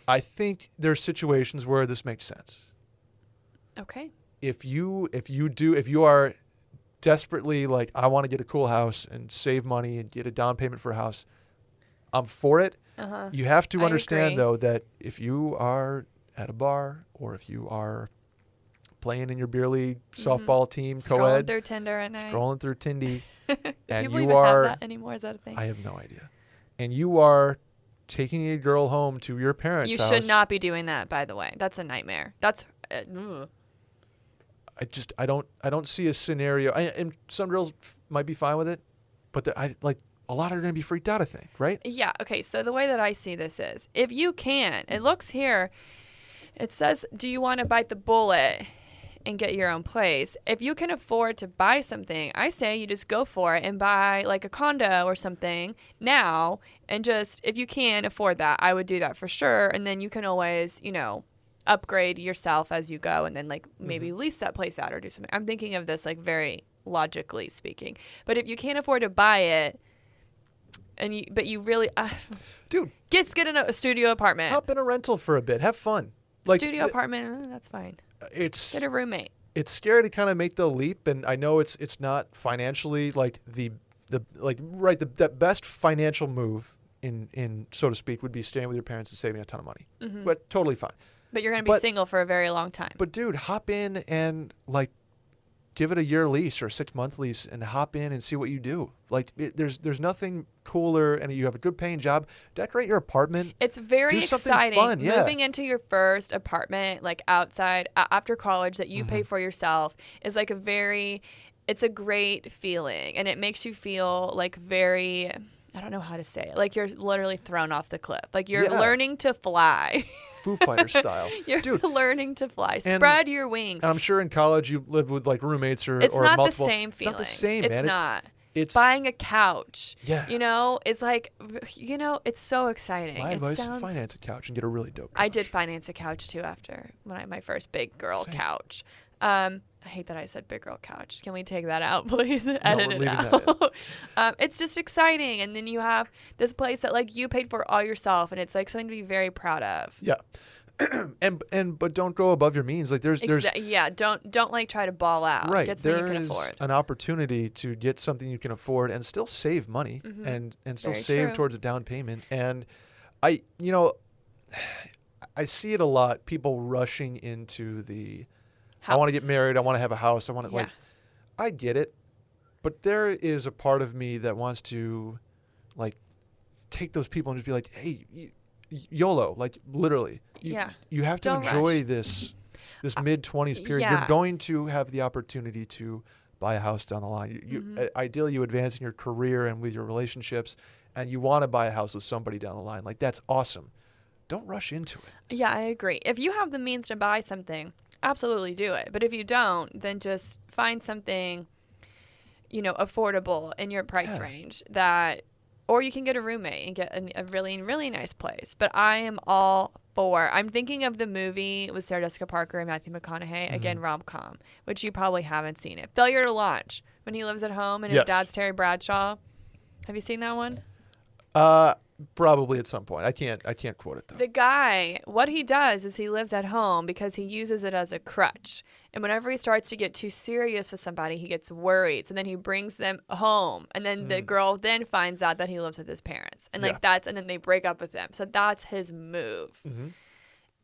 I think there's situations where this makes sense. Okay. If you are desperately like, I want to get a cool house and save money and get a down payment for a house, I'm for it. Uh-huh. You have to I understand, agree. though, that if you are at a bar or if you are playing in your beer league softball team, Scrolling co-ed, through Tinder at night. scrolling through Tindy, Do and people you even are, have that anymore? Is that a thing? I have no idea, and you are taking a girl home to your parents' You house. should not be doing that, by the way. That's a nightmare. That's ugh. I don't see a scenario. And some girls might be fine with it, but a lot are going to be freaked out, I think, right? Yeah, okay. So the way that I see this is, if you can, it looks here, it says, do you want to bite the bullet and get your own place? If you can afford to buy something, I say you just go for it and buy like a condo or something now, and just, if you can afford that, I would do that for sure. And then you can always, upgrade yourself as you go, and then like maybe lease that place out or do something. I'm thinking of this like very logically speaking. But if you can't afford to buy it, but you really, Dude, get a studio apartment. hop in a rental for a bit. Have fun. Like, Studio apartment, that's fine. It's Get a roommate. it's scary to kind of make the leap, and I know it's not financially like the best financial move in so to speak would be staying with your parents and saving a ton of money. Mm-hmm. But totally fine. But you're going to be single for a very long time. But dude, hop in and like give it a year lease or a 6-month lease and hop in and see what you do. Like there's nothing cooler, and you have a good paying job. Decorate your apartment. It's very Do something exciting. fun, yeah. Moving into your first apartment, like outside, after college, that you pay for yourself is like it's a great feeling. And it makes you feel like very, I don't know how to say it, like you're literally thrown off the cliff. Like you're Yeah. learning to fly. Foo Fighter style. You're Dude, learning to fly. and- Spread your wings. and I'm sure in college you lived with like roommates or It's not multiple. the same feeling. It's not the same, it's man. not. It's Buying a couch. Yeah. It's like, it's so exciting. my It advice: sounds- finance a couch and get a really dope. I couch. did finance a couch too after my first big girl Same. couch. I hate that I said big girl couch. Can we take that out, please? Edit we're it leaving that out. It's just exciting, and then you have this place that like you paid for all yourself, and it's like something to be very proud of. Yeah. but don't go above your means. Like there's Yeah, don't like try to ball out. right. Get something There you can is afford. an opportunity to get something you can afford and still save money and still Very save true. towards a down payment. And I see it a lot. People rushing into the I want to get House. married. I want to have a house. I want to Yeah. like. I get it, but there is a part of me that wants to, like, take those people and just be like, hey, YOLO, like literally. Yeah. You have to Don't enjoy rush. this mid-20s period. yeah. You're going to have the opportunity to buy a house down the line. Ideally, you advance in your career and with your relationships, and you want to buy a house with somebody down the line. Like, that's awesome. Don't rush into it. Yeah, I agree. If you have the means to buy something, absolutely do it. But if you don't, then just find something, affordable in your price Yeah. range or you can get a roommate and get a really, really nice place. But I am all for, I'm thinking of the movie with Sarah Jessica Parker and Matthew McConaughey, again, rom-com, which you probably haven't seen it. Failure to Launch, when he lives at home and his Yes. dad's Terry Bradshaw. Have you seen that one? Probably at some point. I can't quote it though. The guy, what he does is he lives at home because he uses it as a crutch. And whenever he starts to get too serious with somebody, he gets worried. So then he brings them home. And then the girl then finds out that he lives with his parents. And Yeah. and then they break up with him. So that's his move.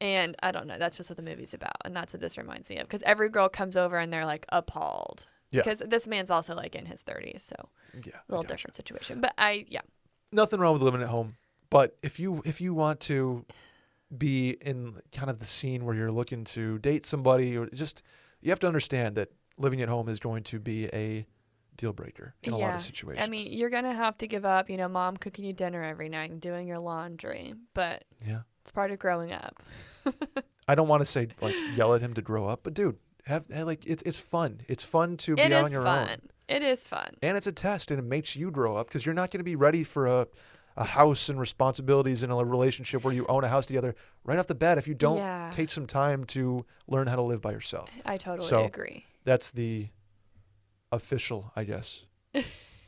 And I don't know. That's just what the movie's about. And that's what this reminds me of. Because every girl comes over and they're like appalled. Yeah. Because this man's also like in his 30s. So Yeah. a little different situation. But Nothing wrong with living at home. But if you want to be in kind of the scene where you're looking to date somebody, or just, you have to understand that living at home is going to be a deal breaker in a lot of situations. I mean, you're going to have to give up, mom cooking you dinner every night and doing your laundry. But yeah, it's part of growing up. I don't want to say like yell at him to grow up, but dude, it's fun. It's fun to be out on your own. It is fun. And it's a test, and it makes you grow up because you're not going to be ready for a house and responsibilities in a relationship where you own a house together right off the bat if you don't take some time to learn how to live by yourself. I totally agree. That's the official, I guess,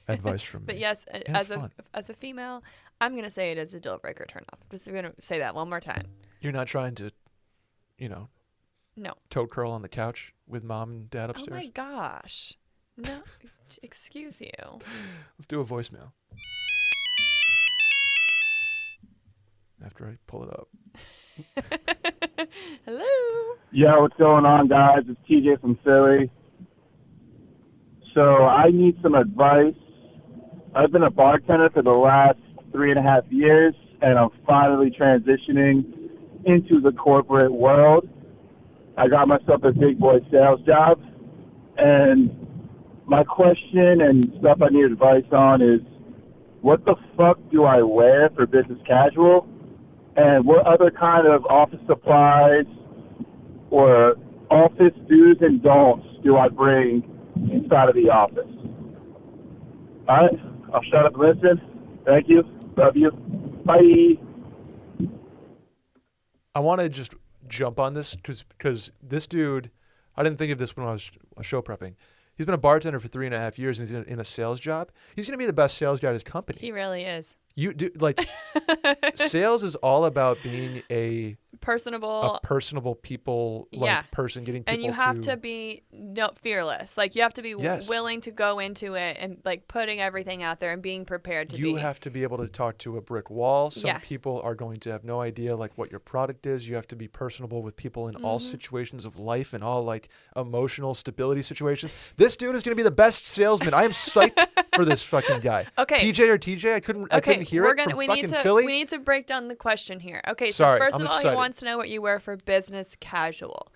advice from me. But yes, as a female, I'm going to say it is a deal breaker turn off. Just going to say that one more time. You're not trying to, no, toad curl on the couch with mom and dad upstairs? Oh my gosh. No, excuse you. Let's do a voicemail. After I pull it up. Hello. Yo, what's going on, guys? It's TJ from Philly. So I need some advice. I've been a bartender for the last 3.5 years, and I'm finally transitioning into the corporate world. I got myself a big boy sales job, and my question and stuff I need advice on is, what the fuck do I wear for business casual? And what other kind of office supplies or office do's and don'ts do I bring inside of the office? All right, I'll shut up and listen. Thank you. Love you. Bye. I want to just jump on this because this dude, I didn't think of this when I was show prepping. He's been a bartender for 3.5 years and he's in a sales job. He's going to be the best sales guy at his company. He really is. You do sales is all about being a personable people person, getting people, and you have to be fearless. Like you have to be willing to go into it and like putting everything out there and being prepared to be. You have to be able to talk to a brick wall. Some people are going to have no idea like what your product is. You have to be personable with people in all situations of life and all like emotional stability situations. This dude is going to be the best salesman. I am psyched for this fucking guy. Okay. PJ or TJ, I couldn't hear it from fucking Philly. We need to break down the question here. Okay, Sorry, so 1st I'm of all, excited. he wants to know what you wear for business casual.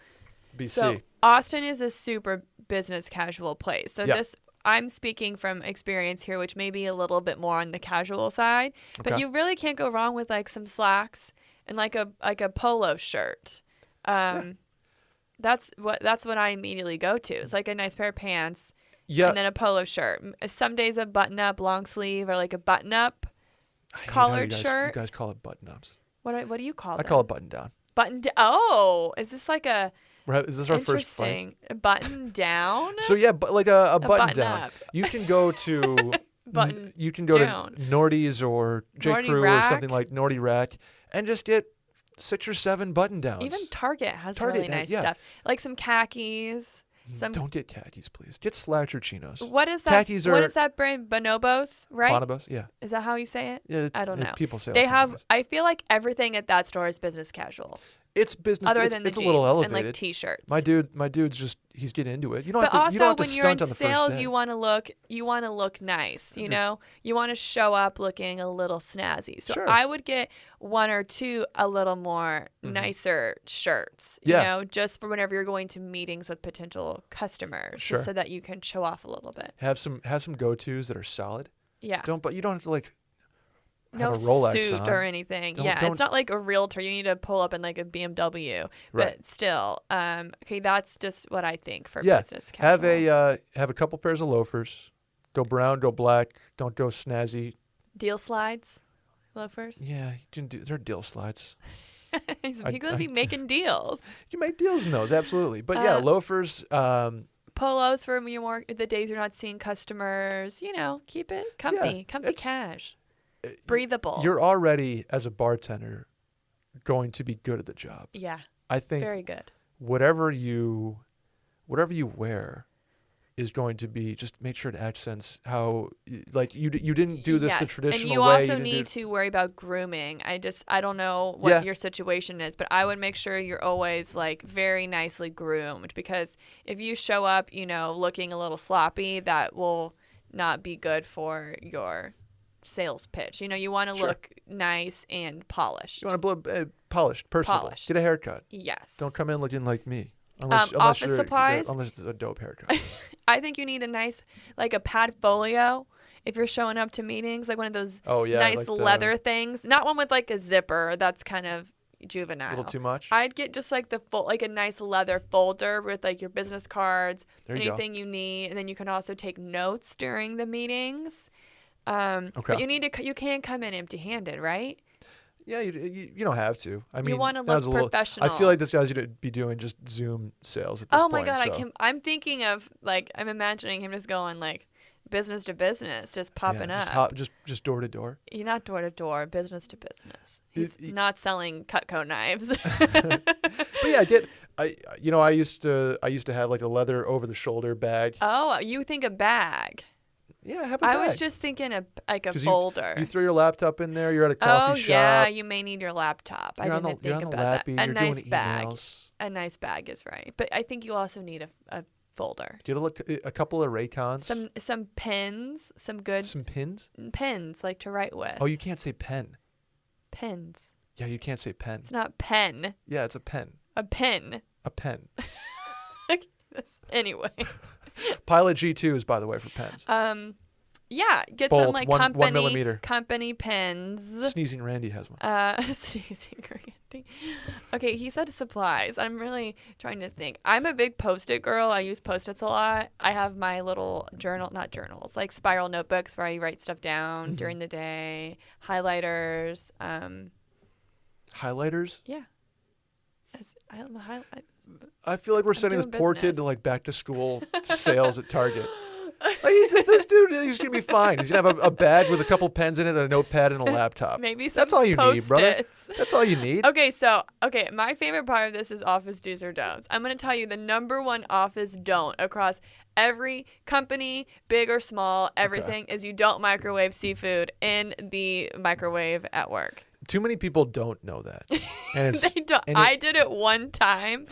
BC. So Austin is a super business casual place. So I'm speaking from experience here, which may be a little bit more on the casual side, but you really can't go wrong with like some slacks and like a polo shirt. That's what I immediatally go to. It's like a nice pair of pants. Yeah. And then a polo shirt. Some days a button-up long sleeve or like a button-up collared shirt. You guys call it button-ups. What do you call it? I call it button-down. Oh, is this like a... Is this our first fight? Interesting. A button down? So yeah, but like a button down. Up. You can go to button you can go down. to Nordy's or J. Nordy Crew Rack? or something like Nordy Rack and just get 6 or 7 button downs. Even Target has really nice stuff. Like some khakis. Don't get khakis, please. Get slasher chinos. What is that? Khakis what is that brand? Bonobos, right? Bonobos, yeah. Is that how you say it? Yeah, I don't know. People say they have. I feel like everything at that store is business casual. It's business. Other than the it's a jeans little elevated. and like t-shirts. My dude's just he's getting into it. You don't but have to. You don't have to when you're in stunt on the sales, first day. you want to look nice. You know, you want to show up looking a little snazzy. So I would get 1 or 2 a little more nicer shirts. You know, just for whenever you're going to meetings with potential customers, just so that you can show off a little bit. Have some go-tos that are solid. Yeah. But you don't have to like. No have a Rolex suit on. or anything. It's not like a realtor. You need to pull up in like a BMW. Right. But still, okay, that's just what I think for business casual. Have a couple pairs of loafers. Go brown, go black. Don't go snazzy. Deal slides, loafers. Yeah, you can do. They're deal slides. He's gonna be making deals. You make deals in those, absolutely. But loafers. Polos for the days you're not seeing customers. You know, keep it comfy, cash. Breathable. You're already, as a bartender, going to be good at the job. Yeah. I think very good. Whatever you wear, is going to be just make sure to accents how like you didn't do this the Yes, traditional and you way. also didn't do need to worry about grooming. I don't know what your situation is, but I would make sure you're always like very nicely groomed, because if you show up, looking a little sloppy, that will not be good for your sales pitch. You want to look nice and polished. You want to blow polished, personable. Polished. Get a haircut. Yes. Don't come in looking like me. Unless office supplies. Unless it's a dope haircut. I think you need a nice, like a padfolio if you're showing up to meetings, like one of those nice like leather things. Not one with like a zipper. That's kind of juvenile. A little too much. I'd get just like like a nice leather folder with like your business cards, anything you need, and then you can also take notes during the meetings. Okay. But you can't come in empty-handed, right? Yeah, you don't have to. I mean, you want to look professional. I feel like this guy's going to be doing just Zoom sales at this point. Oh my God, so. I'm thinking of I'm imagining him just going like business to business, just popping up. Just door to door. You're not door to door, business to business. He's not selling Cutco knives. But yeah, I used to have like a leather over the shoulder bag. Oh, you think a bag? Yeah, have a bag. I was just thinking a folder. You throw your laptop in there. You're at a coffee shop. Oh yeah, you may need your laptop. I didn't think about that. You're nice doing bag. emails. A nice bag is right, but I think you also need a folder. Get a couple of Raycons. Some pens, some good. Some pins. Pens, like to write with. Oh, you can't say pen. Pens. Yeah, you can't say pen. It's not pen. Yeah, it's a pen. A pen. A pen. Anyway. Pilot G2 is, by the way, for pens. Yeah, get Bold, some like 1 millimeter. company pens. Sneezing Randy has one. Sneezing Randy. Okay, he said supplies. I'm really trying to think. I'm a big Post-it girl. I use Post-its a lot. I have my little not journals, like spiral notebooks where I write stuff down during the day. Highlighters. Highlighters? Yeah. I feel like we're sending this doing poor kid business. to like back to school sales at Target. Like, this dude, he's gonna be fine. He's gonna have a bag with a couple pens in it, a notepad, and a laptop. Maybe some That's all you need, brother. Post-its. That's all you need. Okay, my favorite part of this is office do's or don'ts. I'm going to tell you the number one office don't across every company, big or small, everything is you don't microwave seafood in the microwave at work. Too many people don't know that. And They don't. I did it one time,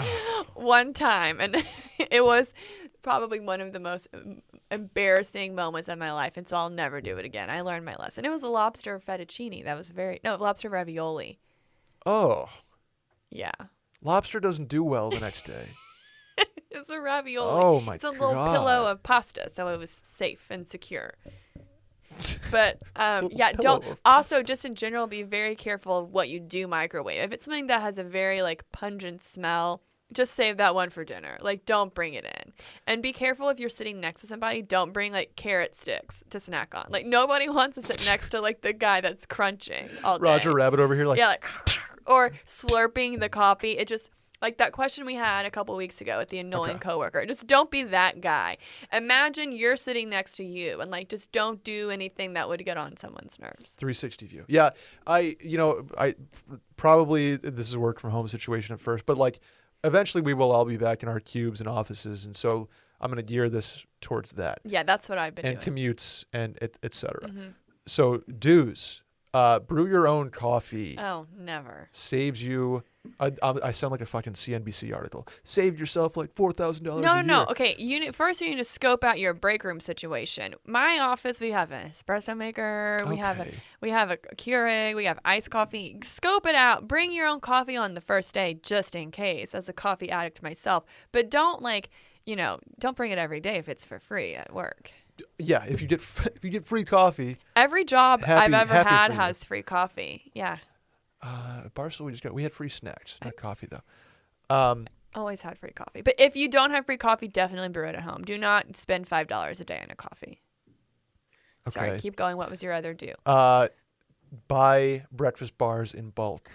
and it was probably one of the most embarrassing moments of my life, and so I'll never do it again. I learned my lesson. It was a lobster fettuccine. That was lobster ravioli. Oh. Yeah. Lobster doesn't do well the next day. It's a ravioli. Oh my It's a God. little pillow of pasta, so it was safe and secure. But just in general, be very careful of what you do microwave. If it's something that has a very like pungent smell, just save that one for dinner. Like, don't bring it in. And be careful if you're sitting next to somebody. Don't bring like carrot sticks to snack on. Like, nobody wants to sit next to like the guy that's crunching all day. Roger Rabbit over here, or slurping the coffee. It just like that question we had a couple weeks ago with the annoying coworker. Just don't be that guy. Imagine you're sitting next to you and like just don't do anything that would get on someone's nerves. 360 view. Yeah, I probably this is a work from home situation at first, but like eventually we will all be back in our cubes and offices, and so I'm going to gear this towards that. Yeah, that's what I've been and doing. Commutes and et cetera. Mm-hmm. So do's, brew your own coffee. Oh, never. Saves you. I sound like a fucking CNBC article. Saved yourself like $4,000 a year. No. Okay, you need to scope out your break room situation. My office, we have an espresso maker. We have a Keurig. We have iced coffee. Scope it out. Bring your own coffee on the first day, just in case. As a coffee addict myself, but don't don't bring it every day if it's for free at work. Yeah, if you get free coffee. Every job I've ever had for you. has free coffee. Yeah. Barstool, we had free snacks, not coffee though. Always had free coffee. But if you don't have free coffee, definitely brew it at home. Do not spend $5 a day on a coffee. Okay. Sorry, keep going. What was your other do? Buy breakfast bars in bulk.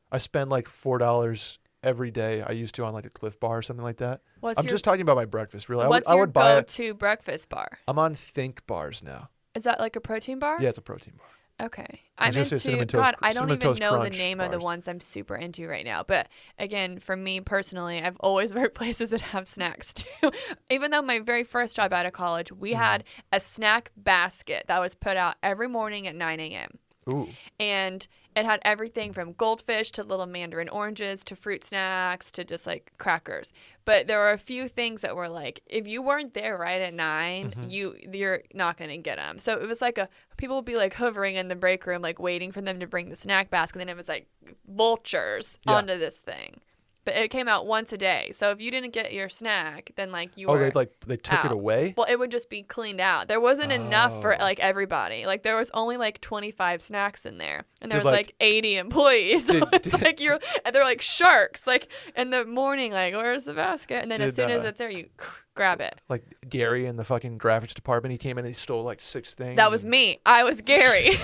I spend like $4 every day. I used to on like a Cliff Bar or something like that. I'm just talking about my breakfast, really. What's I your would buy go-to breakfast bar? I'm on Think bars now. Is that like a protein bar? Yeah, it's a protein bar. Okay. I was I'm gonna say into Cinnamon Toast- God, I don't Cinnamon even Toast know the Crunch name of the bars. ones I'm super into right now. But again, for me personally, I've always worked places that have snacks too. Even though my very first job out of college, we had a snack basket that was put out every morning at 9 a.m. Ooh. And it had everything from goldfish to little mandarin oranges to fruit snacks to just like crackers. But there were a few things that were like, if you weren't there right at 9, you're not gonna get them. So it was like people would be like hovering in the break room, like waiting for them to bring the snack basket. And then it was like vultures onto this thing. But it came out once a day. So if you didn't get your snack, then like you were they took it out. away? Well, it would just be cleaned out. There wasn't enough for like everybody. Like there was only like 25 snacks in there, and there Did, was like- like 80 employees. So it's like and they're like sharks. Like in the morning, like where's the basket? And then as Did, soon as it's there, you grab it. Like Gary in the fucking graphics department, he came in and he stole like 6 things. That was me. I was Gary.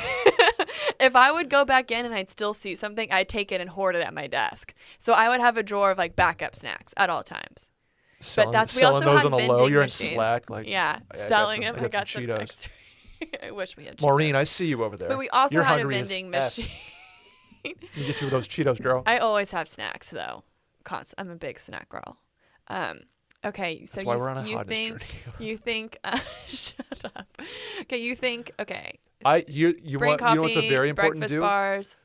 If I would go back in and I'd still see something, I'd take it and hoard it at my desk. So I would have a drawer of like backup snacks at all times. Selling, But we selling also those had on the low. vending You're machines. in Slack. Like, Yeah, I got selling some- them. I got some Cheetos. extra. I wish we had Cheetos. Maureen, I see you over there. But we also You're had a hungry as vending F. machine. Let me get you with those Cheetos, girl. I always have snacks though. I'm a big snack girl. Okay, so That's why we're on a you hotness think journey. you think shut up. Okay, you think okay. You bring want coffee, you know what's a very important breakfast to do? bars.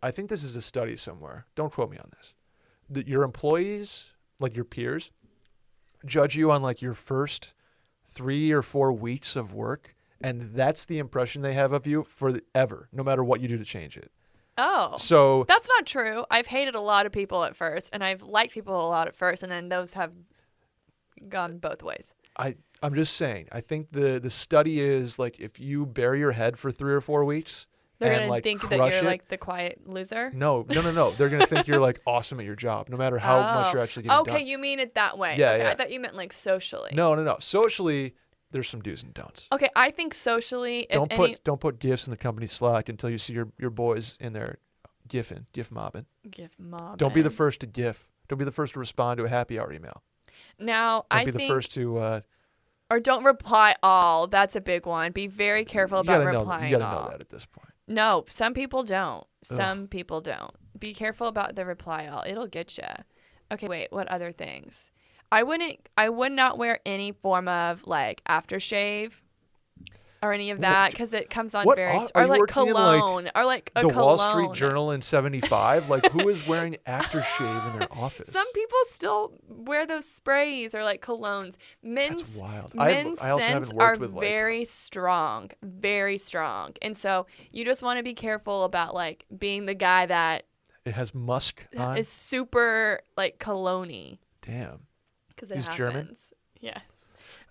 I think this is a study somewhere. Don't quote me on this. That your employees, like your peers, judge you on like your first 3 or 4 weeks of work, and that's the impression they have of you forever, no matter what you do to change it. Oh. So That's not true. I've hated a lot of people at first, and I've liked people a lot at first, and then those have gone both ways. I'm just saying. I think the study is like if you bury your head for 3 or 4 weeks, They're and gonna like think that crush you're it, like the quiet loser. No. They're gonna think you're like awesome at your job, no matter how much you're actually getting Okay, done. you mean it that way. Yeah, Okay, yeah. I thought you meant like socially. No. Socially, there's some do's and don'ts. Okay, I think socially, if Don't put gifs in the company Slack until you see your boys in there gif mobbing. give mom. Don't be the first to gif. Don't be the first to respond to a happy hour email. Now, Don't I be think the first to. or don't reply all. That's a big one. Be very careful You about gotta replying know. You gotta all. know that at this point. No, some people don't. Some people don't. Be careful about the reply all. It'll get you. Okay, wait. What other things? I would not wear any form of like aftershave or any of that because it comes on What very are or you like working in, like, cologne or like a The cologne. Wall Street Journal in '75. Like who is wearing aftershave in their office? Some people still wear those sprays or like colognes. Men's wild. Men's I also scents haven't worked are with, like- very strong, and so you just want to be careful about like being the guy that It has musk on. is super like cologne-y Damn. because it He's happens. German? Yes.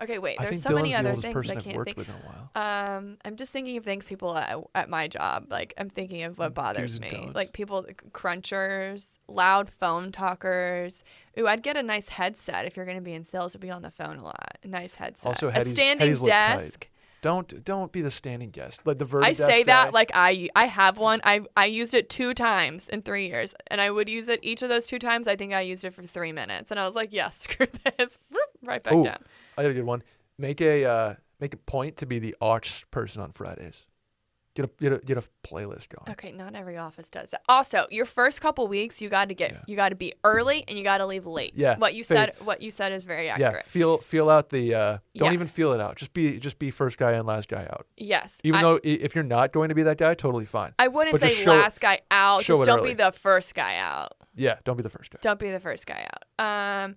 Okay, wait. I There's think so Dylan's many the other oldest things person I I've can't worked think. with in a while. I'm just thinking of things people at my job. Like I'm thinking of what bothers and me. don'ts. Like people, crunchers, loud phone talkers. Ooh, I'd get a nice headset if you're going to be in sales to be on the phone a lot. A nice headset. Also, a Hetty's standing look tight. desk. Don't be the standing guest. Like the Verdi I desk say guy. that like I have one. I used it 2 times in 3 years, and I would use it each of those 2 times. I think I used it for 3 minutes, and I was like, yeah, screw this, right back Ooh, down. I got a good one. Make a point to be the aux person on Fridays. Get a playlist going. Okay, not every office does that. Also, your first couple weeks, you got to be early and you got to leave late. Yeah, What you said is very accurate. Yeah, feel out the. Don't Yeah. even feel it out. Just be first guy in, last guy out. Yes. Even though if you're not going to be that guy, totally fine. I wouldn't but say just show- last guy out. show Just it don't early. be the first guy out. Yeah, don't be the first guy. Don't be the first guy out.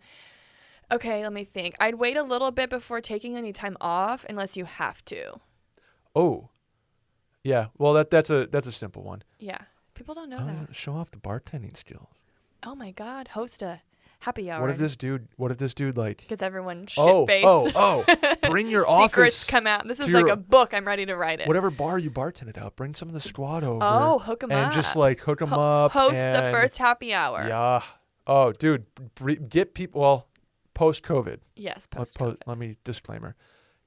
Okay, let me think. I'd wait a little bit before taking any time off unless you have to. Oh, yeah. Well, that's a simple one. Yeah. People don't know that. Show off the bartending skills. Oh my God, host a happy hour. What if this dude like? gets everyone Oh, shit-faced? bring your Secrets office come out. This is to like your- a book. I'm ready to write it. Whatever bar you bartended out, bring some of the squad over. Oh, hook 'em and up. just like hook them up. Host the and- first happy hour. Yeah. Oh, dude, get people. Well, post COVID. Yes, post-COVID. Let me disclaimer.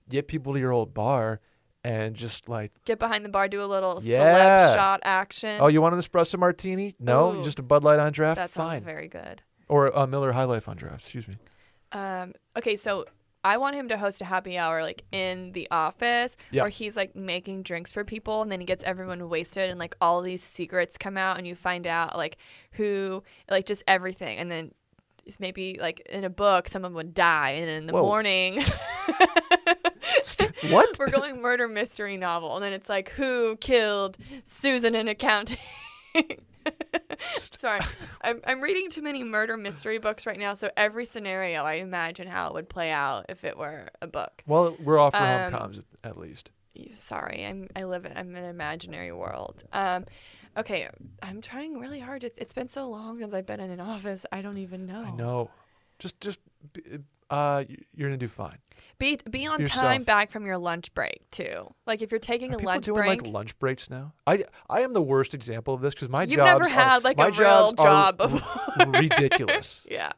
Get people to your old bar and just like. Get behind the bar, do a little Yeah. celeb shot action. Oh, you want an espresso martini? No, Ooh. just a Bud Light on draft. That sounds Fine. very good. Or a Miller High Life on draft. Excuse me. Okay, so I want him to host a happy hour like in the office Yeah. where he's like making drinks for people and then he gets everyone wasted and like all these secrets come out and you find out like who, like just everything. And then it's maybe like in a book, someone would die and in the Whoa. morning. What? We're going murder mystery novel. And then it's like who killed Susan in accounting? Sorry, I'm reading too many murder mystery books right now, so every scenario I imagine how it would play out if it were a book. Well, we're off for rom-coms at least. Sorry, I'm in an imaginary world. Okay, I'm trying really hard. It's been so long since I've been in an office. I don't even know. I know. Just you're gonna do fine. Be on Yourself. time back from your lunch break too. Like if you're taking Are a people lunch doing break. like lunch breaks now? I am the worst example of this because my You've jobs never had like my a real jobs are job before. ridiculous. Yeah.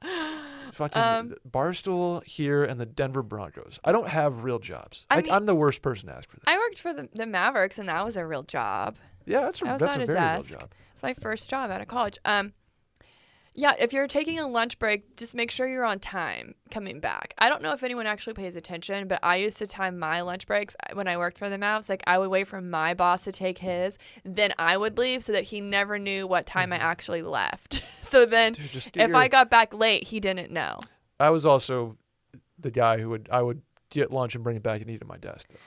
Fucking Barstool here and the Denver Broncos. I don't have real jobs. I mean, I'm the worst person to ask for that. I worked for the Mavericks and that was a real job. Yeah, that's a I was that's on a a very desk. real job. It's my first job out of college. Yeah, if you're taking a lunch break, just make sure you're on time coming back. I don't know if anyone actually pays attention, but I used to time my lunch breaks when I worked for the Mavs. Like I would wait for my boss to take his, then I would leave so that he never knew what time I actually left. So then Dude, just get if your- I got back late, he didn't know. I was also the guy who I would get lunch and bring it back and eat at my desk though.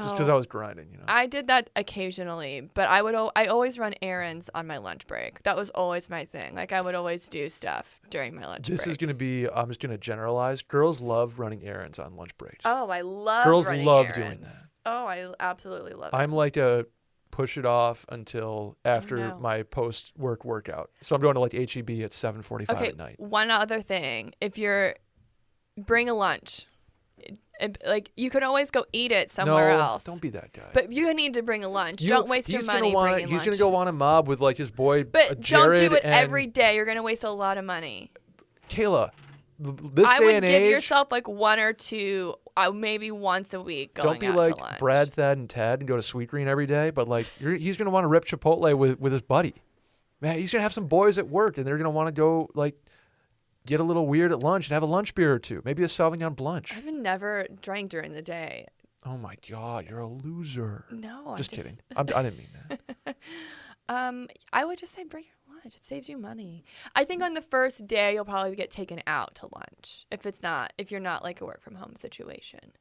Just because I was grinding, you know. I did that occasionally, but I always run errands on my lunch break. That was always my thing. Like I would always do stuff during my lunch break. This is going to be, I'm just going to generalize. Girls love running errands on lunch breaks. Oh, I love Girls running love errands. doing that. Oh, I absolutely love it. I'm like a push it off until after no. my post-work workout. So I'm going to like HEB at 7:45 Okay, at night. one other thing. If you're bring a lunch. Like you can always go eat it somewhere No, else. don't be that guy. But you need to bring a lunch. Don't waste your money bringing He's lunch. going to go want a mob with like his boy But Jared don't do it and every day. You're going to waste a lot of money. Kayla, this I day would and give age, yourself like one or two, maybe once a week going don't be out like to lunch. Brad, Thad, and Ted and go to Sweet Green every day. But like he's going to want to rip Chipotle with his buddy. Man, he's going to have some boys at work and they're going to want to go like get a little weird at lunch and have a lunch beer or two. Maybe a Sauvignon Blanc. I've never drank during the day. Oh my God, you're a loser. No, Just kidding. I didn't mean that. I would just say bring your lunch. It saves you money. I think on the first day you'll probably get taken out to lunch if you're not like a work from home situation.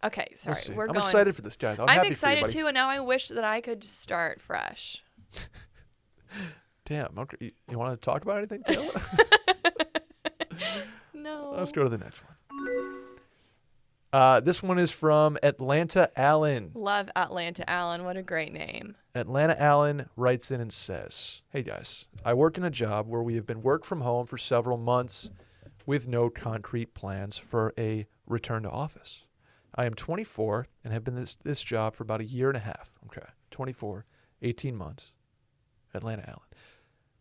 Okay, sorry. We'll see. We're I'm going. excited for this guy. Though. I'm I'm happy excited for you, too, and now I wish that I could just start fresh. Damn. Okay. You want to talk about anything, Kayla? No. Let's go to the next one. This one is from Atlanta Allen. Love Atlanta Allen. What a great name. Atlanta Allen writes in and says, "Hey guys, I work in a job where we have been work from home for several months with no concrete plans for a return to office. I am 24 and have been this job for about a year and a half. Okay, 24, 18 months. Atlanta Allen.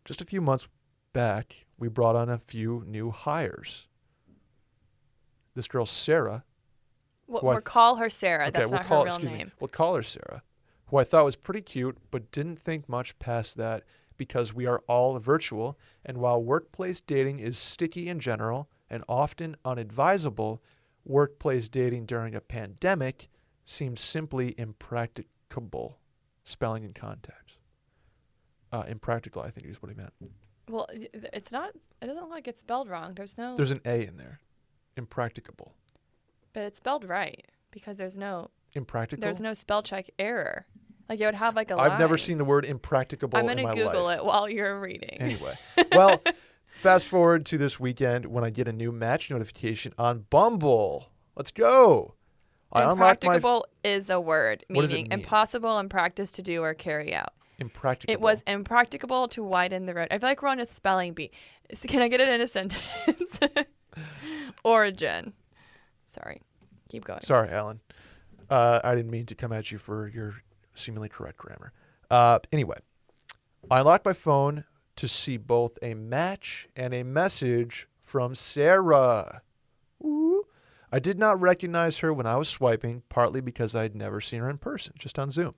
Just a few months back, we brought on a few new hires. This girl, Sarah, We'll call her Sarah. That's not her real name. We'll call her Sarah, who I thought was pretty cute, but didn't think much past that because we are all virtual, and while workplace dating is sticky in general and often unadvisable, workplace dating during a pandemic seems simply impracticable. Spelling in context. Impractical, I think is what he meant. Well, it's not. It doesn't look like it's spelled wrong. There's There's an A in there. Impracticable. but it's spelled right because there's no Impractical? spell check error. Like it would have like a line. I've never seen the word impracticable I'm in gonna my Google life. it while you're reading. Anyway, well, fast forward to this weekend when I get a new match notification on Bumble. Let's go. I unlocked my Impracticable is a word What does it meaning mean? impossible in practice to do or carry out. impracticable. It was impracticable to widen the road. I feel like we're on a spelling bee. Can I get it in a sentence? Origin. Sorry. Keep going. Sorry, Alan. I didn't mean to come at you for your seemingly correct grammar. Anyway, I unlocked my phone to see both a match and a message from Sarah. Ooh. I did not recognize her when I was swiping, partly because I had never seen her in person, just on Zoom.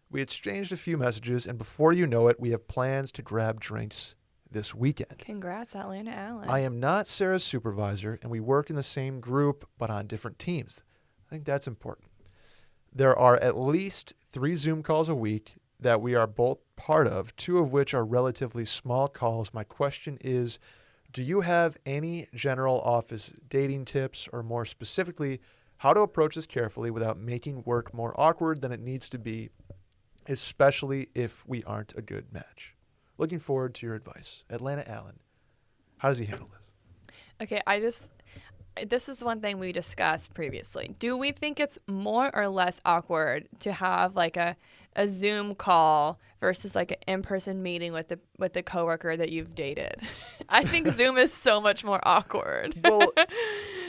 We exchanged a few messages, and before you know it, we have plans to grab drinks this weekend. Congrats, Atlanta Allen. I am not Sarah's supervisor, and we work in the same group but on different teams. I think that's important. There are at least 3 Zoom calls a week that we are both part of, 2 of which are relatively small calls. My question is, do you have any general office dating tips, or more specifically, how to approach this carefully without making work more awkward than it needs to be, especially if we aren't a good match? Looking forward to your advice. Atlanta Allen, how does he handle this? Okay, this is one thing we discussed previously. Do we think it's more or less awkward to have like a Zoom call versus like an in-person meeting with the coworker that you've dated? I think Zoom is so much more awkward. Well,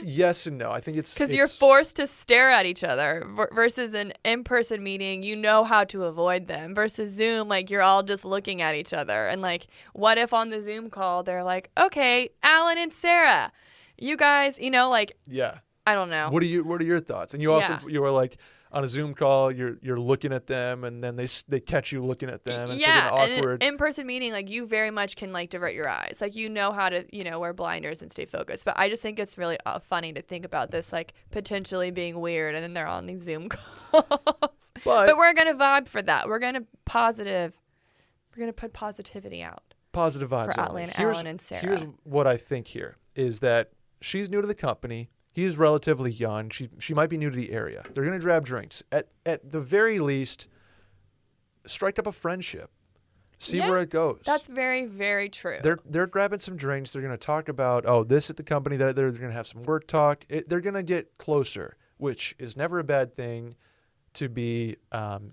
yes and no. I think it's because you're forced to stare at each other versus an in-person meeting. You know how to avoid them. Versus Zoom, like you're all just looking at each other. And like, what if on the Zoom call they're like, okay, Alan and Sarah, you guys, like, yeah. I don't know. What are your thoughts? And you also you were like on a Zoom call, you're looking at them, and then they catch you looking at them, and yeah, it's like an awkward. And an in-person meeting, like you very much can like divert your eyes, like you know how to wear blinders and stay focused. But I just think it's really funny to think about this like potentially being weird, and then they're on these Zoom calls. But we're gonna vibe for that. We're gonna put positivity out. Positive vibes for only. Alan and Sarah. Here's what I think here is that she's new to the company. He's relatively young. She might be new to the area. They're going to grab drinks. At the very least, strike up a friendship. See where it goes. That's very, very true. They're grabbing some drinks. They're going to talk about, this at the company. They're going to have some work talk. They're going to get closer, which is never a bad thing to be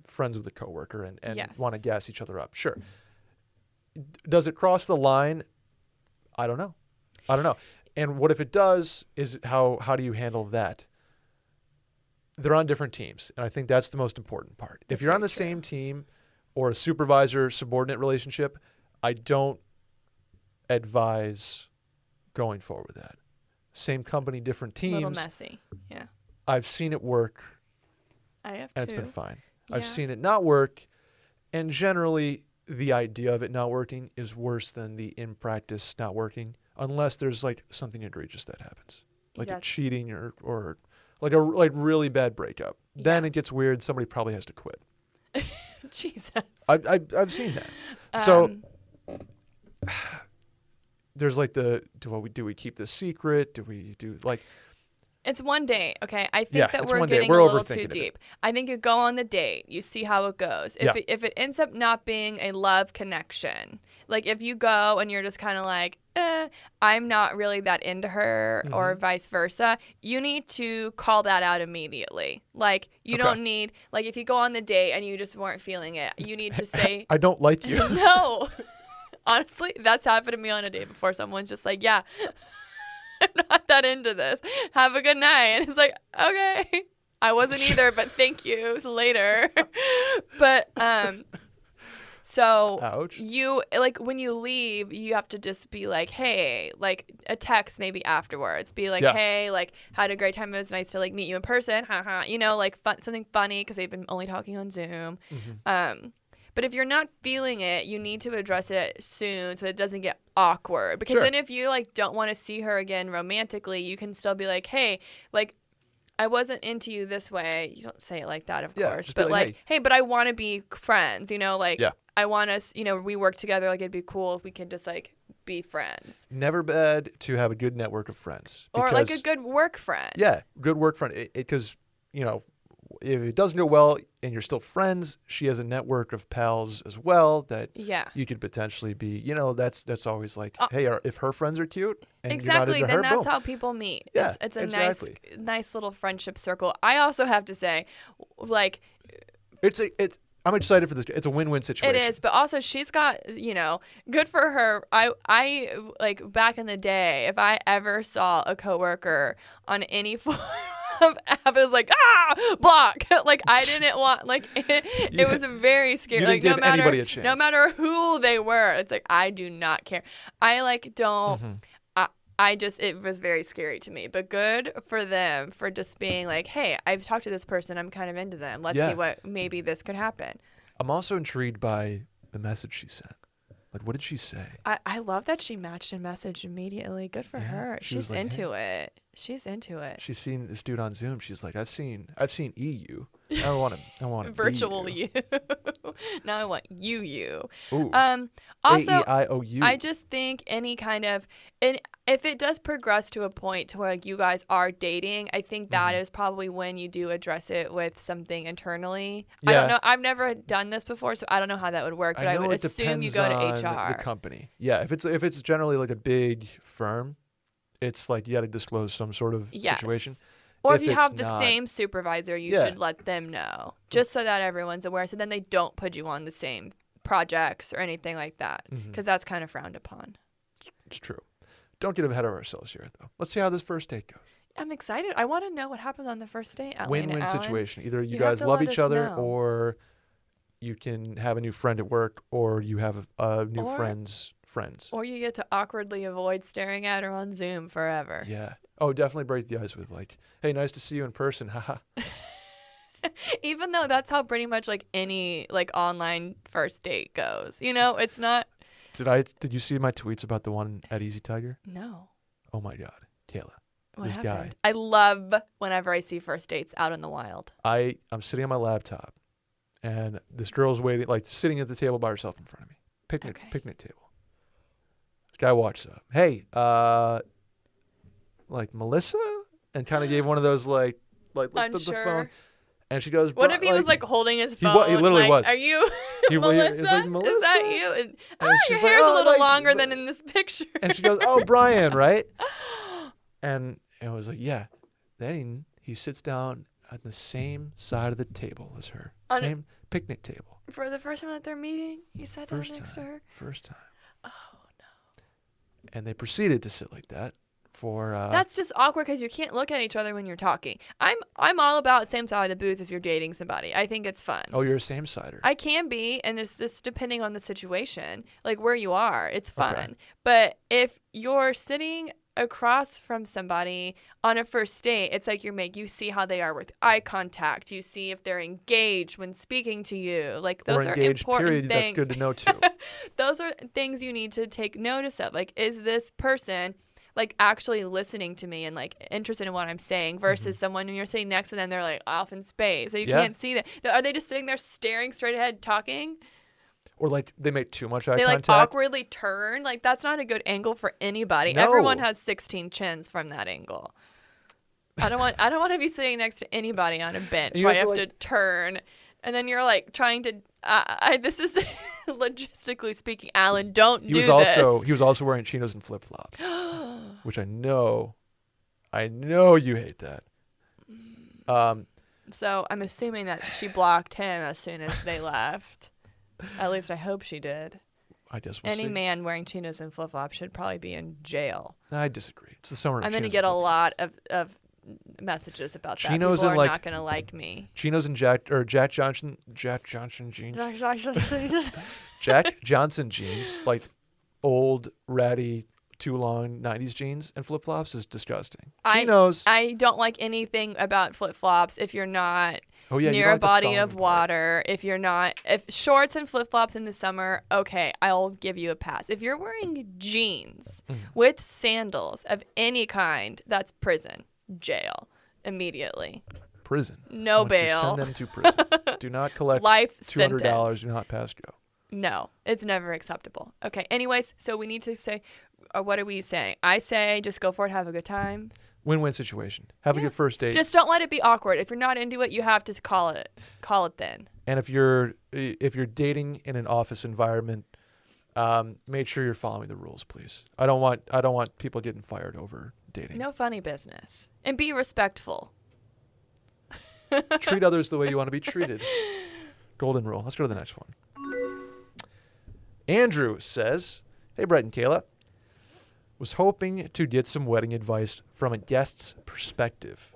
friends with a coworker and want to gas each other up. Sure. Does it cross the line? I don't know. And what if it does is how do you handle that? They're on different teams, and I think that's the most important part. If you're on the same team or a supervisor-subordinate relationship, I don't advise going forward with that. Same company, different teams. A little messy, yeah. I've seen it work. I have and too. It's been fine. Yeah. I've seen it not work, and generally the idea of it not working is worse than the in practice not working. Unless there's like something egregious that happens, like a cheating or like a really bad breakup, then it gets weird. Somebody probably has to quit. Jesus, I've seen that. So there's like do we keep this secret? Do we do like? It's one date, okay? I think that we're getting a little too deep. I think you go on the date, you see how it goes. If it ends up not being a love connection, like if you go and you're just kind of like, I'm not really that into her, or vice versa, you need to call that out immediately. Like you don't need, like if you go on the date and you just weren't feeling it, you need to say, I don't like you. No. Honestly, that's happened to me on a date before. Someone's just like, yeah. I'm not that into this. Have a good night. And it's like, okay. I wasn't either, but thank you. Later. But so ouch. You like when you leave, you have to just be like, hey, like a text maybe afterwards. Be like, hey, like had a great time. It was nice to like meet you in person. Haha. Like something funny because they've been only talking on Zoom. But if you're not feeling it, you need to address it soon so it doesn't get awkward. Because then if you like don't want to see her again romantically, you can still be like, hey, like I wasn't into you this way. You don't say it like that, of course. But like, hey, but I want to be friends, like I want us, we work together. Like it'd be cool if we can just like be friends. Never bad to have a good network of friends. Or like a good work friend. Yeah, good work friend. Because, if it doesn't go well and you're still friends, she has a network of pals as well that you could potentially be, that's always like, hey, if her friends are cute and exactly, you're not into then her, that's boom. how people meet. Yeah, it's a nice little friendship circle. I also have to say, like, I'm excited for this. It's a win-win situation. It is, but also she's got, good for her. I like back in the day, if I ever saw a coworker on any form of app, it was like, block. Like I didn't want, like it was very scary. You like didn't give anybody a chance. No matter who they were, it's like I do not care. I like don't. It was very scary to me, but good for them for just being like, hey, I've talked to this person. I'm kind of into them. Let's see what, maybe this could happen. I'm also intrigued by the message she sent. Like, what did she say? I love that she matched and messaged immediately. Good for Yeah, her. she was She's like, into it. She's into it. She's seen this dude on Zoom. She's like, I've seen EU. I want to Virtual be you. you. Now I want you. Ooh. Also, AEIOU. I just think any kind of, and if it does progress to a point to where you guys are dating, I think that is probably when you do address it with something internally. I don't Yeah. know. I've never done this before, so I don't know how that would work. But I know would it assume you depends go to on HR. the company. Yeah, if it's generally like a big firm, it's like you got to disclose some sort of Yes. situation. Or if If you it's have the not- same supervisor, you Yeah. should let them know, just so that everyone's aware. So then they don't put you on the same projects or anything like that, because that's kind of frowned upon. It's true. Don't get ahead of ourselves here, though. Let's see how this first date goes. I'm excited. I want to know what happens on the first date. Alan. Win-win Alan, situation. Either you you have guys to love let each us other, know. or you can have a new friend at work, or you have a new Or- friend's friends. Or you get to awkwardly avoid staring at her on Zoom forever. Yeah. Oh, definitely break the ice with like, hey, nice to see you in person. Haha. Even though that's how pretty much like any like online first date goes. You know, it's not. Did you see my tweets about the one at Easy Tiger? No. Oh my God, Kayla. What This happened? guy. I love whenever I see first dates out in the wild. I'm sitting on my laptop, and this girl's waiting, like sitting at the table by herself in front of me, picnic table. This guy walks up, hey, like Melissa, and kind of gave one of those like the phone, Unsure. and she goes, What if he was like holding his He phone? literally like, was. Are you He was Melissa? like, Is "Melissa?" that you? And, your she's like, hair's "Oh, a little like, longer than in this picture. and she goes, oh, Brian, right? And I was like, yeah. Then he sits down at the same side of the table as her, On same picnic table. For the first time that they're meeting, he sat down First next time. to her. First time. Oh no. And they proceeded to sit like that for. That's just awkward because you can't look at each other when you're talking. I'm all about same side of the booth if you're dating somebody. I think it's fun. Oh, you're a same sider. I can be, and it's just depending on the situation, like where you are. It's fun. Okay. But if you're sitting across from somebody on a first date, it's like you see how they are with eye contact. You see if they're engaged when speaking to you. Like those or are engaged. important Period. things. That's good to know too. Those are things you need to take notice of. Like, is this person like actually listening to me and like interested in what I'm saying versus someone when you're sitting next to them, they're like off in space. So you Yeah. can't see that. Are they just sitting there staring straight ahead talking? Or like they make too much eye They like contact. awkwardly turn. Like that's not a good angle for anybody. No. Everyone has 16 chins from that angle. I don't want to be sitting next to anybody on a bench you where I have have to, to turn, and then you're like trying to. This is logistically speaking, Alan. Don't He do was also wearing chinos and flip flops, which I know you hate that. So I'm assuming that she blocked him as soon as they left. At least I hope she did. I guess we'll Any see. man wearing chinos and flip flops should probably be in jail. I disagree. It's the summer. Of I'm going to chinos get and a flip-flops. lot of messages about that. Chinos People and, are like- not going to like me. Chinos and Jack Johnson jeans. Jack Johnson jeans, like old ratty too long 90s jeans and flip flops is disgusting. Chinos. I don't like anything about flip flops if you're not Oh yeah, you near don't a like the body foam of part. water. If shorts and flip flops in the summer, okay, I'll give you a pass. If you're wearing jeans with sandals of any kind, that's prison, jail, immediately. Prison. No I want to bail. Send them to prison. Do not collect Life $200. sentence. Do not pass go. No, it's never acceptable. Okay. Anyways, so we need to say, what are we saying? I say just go for it, have a good time. Win-win situation. Have a good first date. Just don't let it be awkward. If you're not into it, you have to call it. Call it then. And if you're dating in an office environment, make sure you're following the rules, please. I don't want people getting fired over dating. No funny business. And be respectful. Treat others the way you want to be treated. Golden rule. Let's go to the next one. Andrew says, "Hey, Brett and Kayla. Was hoping to get some wedding advice from a guest's perspective.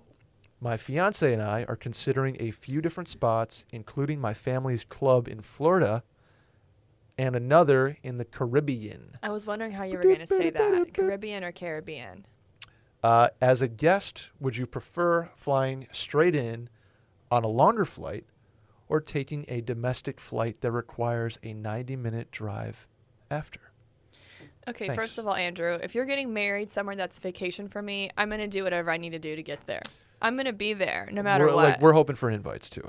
My fiance and I are considering a few different spots, including my family's club in Florida and another in the Caribbean. I was wondering how you were going to say that. Caribbean or Caribbean? As a guest, would you prefer flying straight in on a longer flight or taking a domestic flight that requires a 90-minute drive after. Okay, Thanks. first of all, Andrew, if you're getting married somewhere that's vacation for me, I'm going to do whatever I need to do to get there. I'm going to be there no matter what. We're hoping for invites too.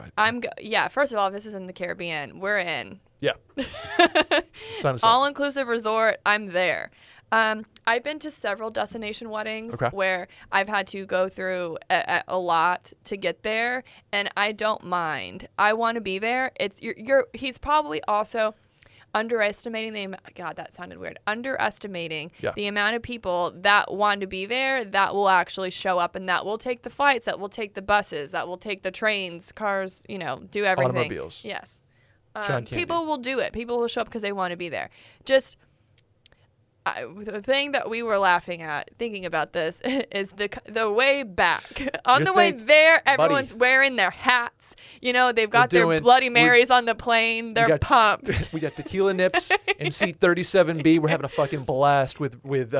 Yeah, first of all, if this is in the Caribbean, we're in. Yeah. Sign us up. All-inclusive resort, I'm there. I've been to several destination weddings where I've had to go through a lot to get there, and I don't mind. I want to be there. He's probably also underestimating underestimating the amount of people that want to be there, that will actually show up, and that will take the flights, that will take the buses, that will take the trains, cars, do everything. Automobiles. Yes. John Candy. People will do it. People will show up because they want to be there. Just the thing that we were laughing at thinking about this is the way back. On the way there, everyone's wearing their hats. They've got their Bloody Marys on the plane. They're pumped. We got tequila nips in seat 37B. We're having a fucking blast with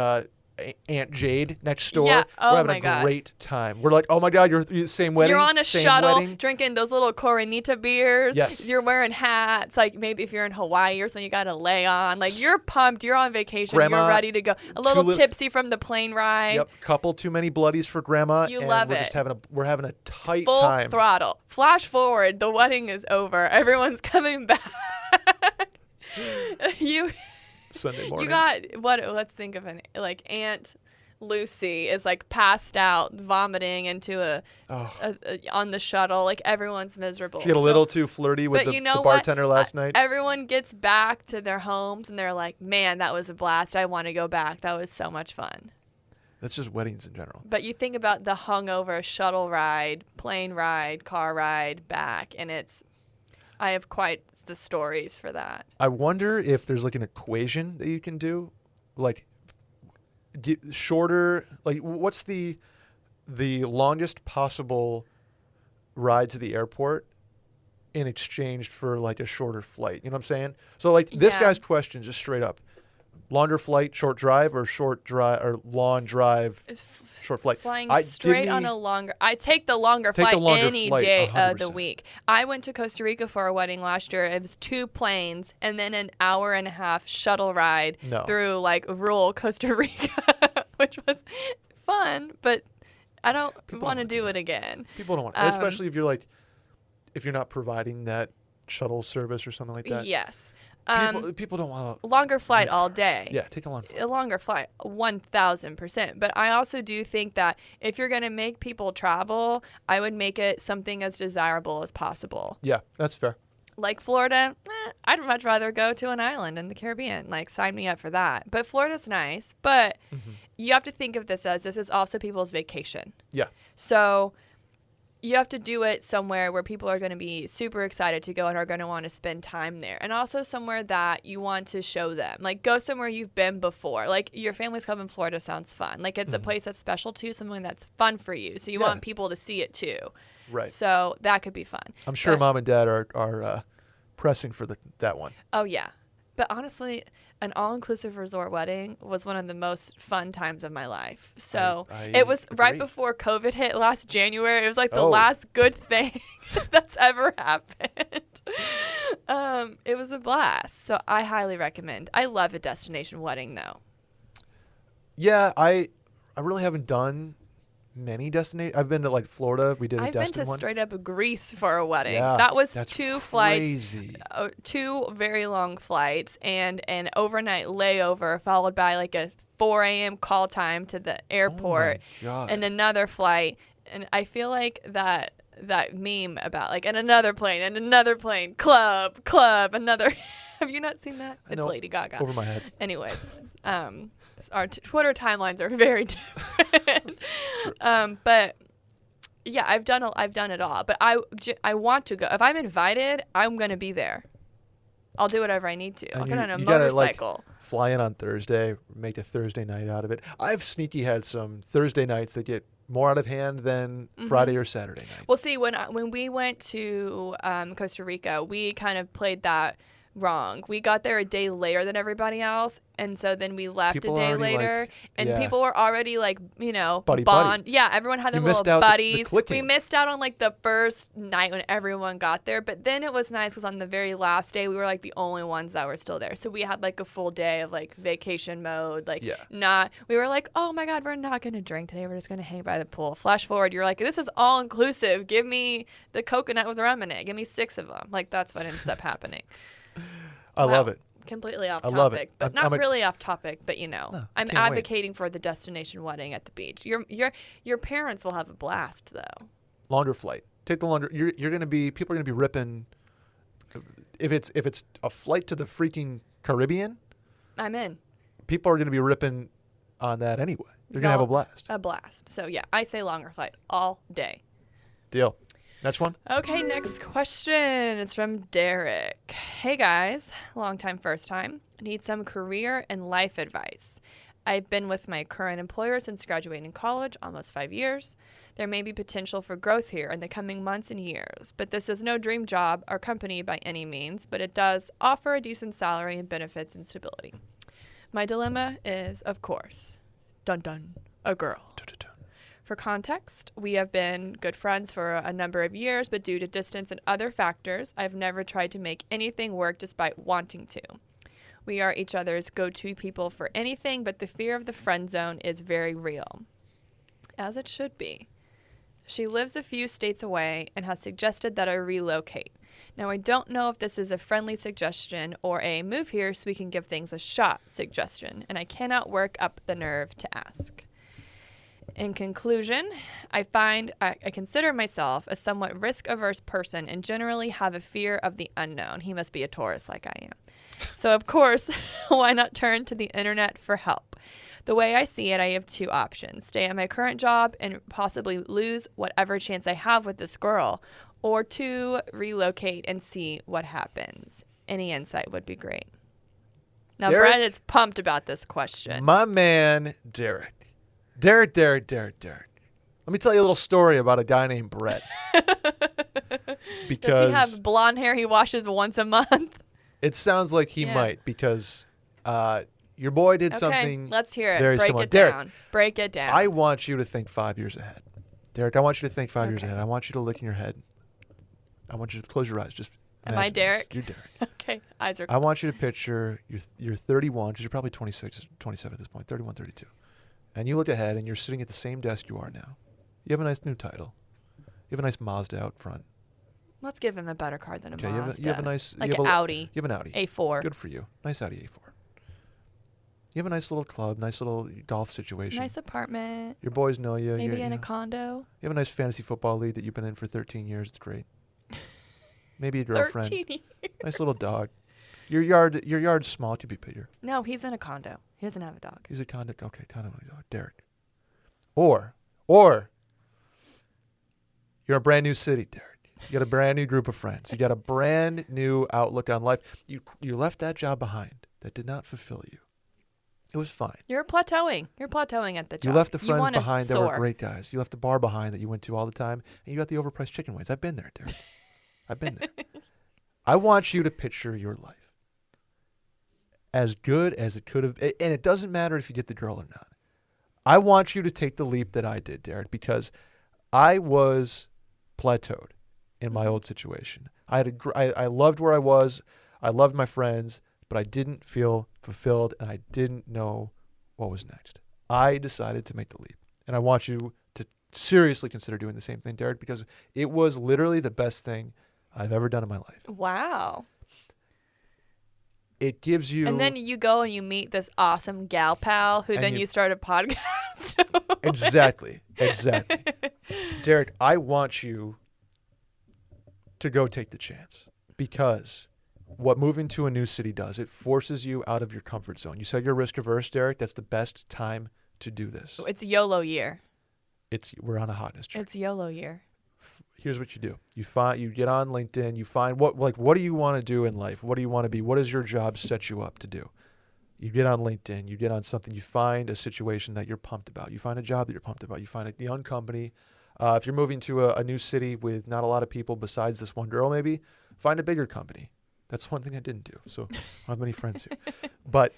Aunt Jade next door. Yeah. Oh, we're having a great time. We're like, oh my God, you're same wedding. You're on a same shuttle wedding. drinking those little Coronita beers. Yes. You're wearing hats. Like maybe if you're in Hawaii or something, you got to lay on. Like you're pumped. You're on vacation. Grandma, you're ready to go. A little tipsy from the plane ride. Yep. Couple too many bloodies for Grandma. You love we're it. Just we're having a tight Full time. throttle. Flash forward. The wedding is over. Everyone's coming back. Sunday morning. You got let's think of Aunt Lucy is passed out, vomiting into on the shuttle. Like everyone's miserable. She got a little too flirty with the bartender last night. Everyone gets back to their homes and they're like, "Man, that was a blast. I want to go back. That was so much fun." That's just weddings in general. But you think about the hungover shuttle ride, plane ride, car ride back, and I have quite the stories for that. I wonder if there's an equation that you can do, shorter. What's the longest possible ride to the airport in exchange for a shorter flight? You know what I'm saying? So this guy's question, just straight up. Longer flight, short drive, or short drive or long drive, short flight. Flying straight on a longer. I take the longer flight any day 100%. Of the week. I went to Costa Rica for a wedding last year. It was 2 planes and then an hour and a half shuttle ride through rural Costa Rica, which was fun, but I don't want to do it again. People don't want, especially if you're not providing that shuttle service or something like that. Yes. People don't want a longer flight all day. Yeah, take a long flight. A longer flight, 1,000%. But I also do think that if you're going to make people travel, I would make it something as desirable as possible. Yeah, that's fair. Like Florida, I'd much rather go to an island in the Caribbean. Sign me up for that. But Florida's nice. But you have to think of this is also people's vacation. Yeah. So you have to do it somewhere where people are going to be super excited to go and are going to want to spend time there. And also somewhere that you want to show them. Go somewhere you've been before. Your family's club in Florida sounds fun. It's a place that's special to you, something that's fun for you. So you want people to see it too. Right. So that could be fun. I'm sure Mom and Dad are pressing for that one. Oh, yeah. But honestly, an all-inclusive resort wedding was one of the most fun times of my life. So it was right before COVID hit last January. It was the last good thing that's ever happened. It was a blast. So I highly recommend. I love a destination wedding, though. Yeah, I really haven't done many destinations. I've been to Florida. We did a Destin one. I've been to straight up Greece for a wedding. Yeah, that was that's 2 crazy. flights, 2 very long flights, and an overnight layover followed by a 4 a.m. call time to the airport, and another flight. And I feel like that meme about and another plane, club, another. Have you not seen that? It's Lady Gaga. Over my head. Anyways, our Twitter timelines are very different. But yeah, I've done it all. But I want to go. If I'm invited, I'm gonna be there. I'll do whatever I need to. I'll get on a motorcycle. Fly in on Thursday, make a Thursday night out of it. I've sneaky had some Thursday nights that get more out of hand than Friday or Saturday night. Well, see, when we went to Costa Rica, we kind of played that wrong. We got there a day later than everybody else, and so then we left People a day already, later, like, and yeah. people were already like, you know, Buddy. Yeah, everyone had their You little missed out the buddies. We clicking. missed out on like the first night when everyone got there, but then it was nice because on the very last day we were like the only ones that were still there. So we had like a full day of like vacation mode. Like we were like, oh my God, we're not gonna drink today. We're just gonna hang by the pool. Flash forward, you're like, this is all inclusive. Give me the coconut with rum in it. Give me 6 of them. Like that's what ends up happening. I love it. Completely off I topic, love it. but I'm not really off topic. But you know, No, I'm can't wait. advocating for the destination wedding at the beach. Your parents will have a blast though. Longer flight. Take the longer. You're gonna be. People are gonna be ripping. If it's a flight to the freaking Caribbean, I'm in. people are gonna be ripping on that anyway. They're gonna have a blast. A blast. So yeah, I say longer flight all day. Deal. Next one. Okay, next question is from Derek. Hey guys, long time, first time. Need some career and life advice. I've been with my current employer since graduating college, almost 5 years. There may be potential for growth here in the coming months and years, but this is no dream job or company by any means, but it does offer a decent salary and benefits and stability. My dilemma is, of course, dun dun, a girl. For context, we have been good friends for a number of years, but due to distance and other factors, I've never tried to make anything work despite wanting to. We are each other's go-to people for anything, but the fear of the friend zone is very real, as it should be. She lives a few states away and has suggested that I relocate. Now, I don't know if this is a friendly suggestion or a move here so we can give things a shot suggestion, and I cannot work up the nerve to ask. In conclusion, I consider myself a somewhat risk-averse person and generally have a fear of the unknown. He must be a Taurus like I am. So, of course, why not turn to the internet for help? The way I see it, I have 2 options. Stay at my current job and possibly lose whatever chance I have with this girl, or 2, relocate and see what happens. Any insight would be great. Now, Derek, Brett is pumped about this question. My man, Derek. Derek. Let me tell you a little story about a guy named Brett. Because Does he have blonde hair he washes once a month? it sounds like he might, because your boy did Okay, something let's hear it. very Break similar. it Derek, down. Break it down. I want you to think 5 years ahead. Derek, I want you to think 5 years ahead. I want you to look in your head. I want you to close your eyes. Just Am I imagine this. Derek? You're Derek. Okay, eyes are I closed. want you to picture you're 31, because you're probably 26, 27 at this point, 31, 32. And you look ahead, and you're sitting at the same desk you are now. You have a nice new title. You have a nice Mazda out front. Let's give him a better car than a Okay, Mazda. you have a nice... Like you have an a, Audi. You have an Audi. A4. Good for you. Nice Audi A4. You have a nice little club, nice little golf situation. Nice apartment. Your boys know you. Maybe you in a know. condo. You have a nice fantasy football league that you've been in for 13 years. It's great. Maybe a girlfriend. 13 years. Nice little dog. Your yard's small. It could be bigger. No, he's in a condo. He doesn't have a dog. He's a condo. Okay, condo dog. Derek. Or you're a brand new city, Derek. You got a brand new group of friends. You got a brand new outlook on life. You left that job behind that did not fulfill you. It was fine. You're plateauing. You're plateauing at the job. You left the friends wanna behind that were soar. great guys. You left the bar behind that you went to all the time, and you got the overpriced chicken wings. I've been there, Derek. I've been there. I want you to picture your life as good as it could have, and it doesn't matter if you get the girl or not. I want you to take the leap that I did, Derek, because I was plateaued in my old situation. I loved where I was. I loved my friends, but I didn't feel fulfilled, and I didn't know what was next. I decided to make the leap, and I want you to seriously consider doing the same thing, Derek, because it was literally the best thing I've ever done in my life. Wow. It gives you... And then you go and you meet this awesome gal pal who And then you- you start a podcast. Exactly. Derek, I want you to go take the chance, because what moving to a new city does, it forces you out of your comfort zone. You said you're risk averse, Derek. That's the best time to do this. It's YOLO year. We're on a hotness journey. It's YOLO year. Here's what you do. You get on LinkedIn, you find what do you want to do in life? What do you want to be? What does your job set you up to do? You get on LinkedIn, you get on something, you find a situation that you're pumped about. You find a job that you're pumped about. You find a young company. If you're moving to a new city with not a lot of people besides this one girl, maybe find a bigger company. That's one thing I didn't do. So I don't have many friends here. But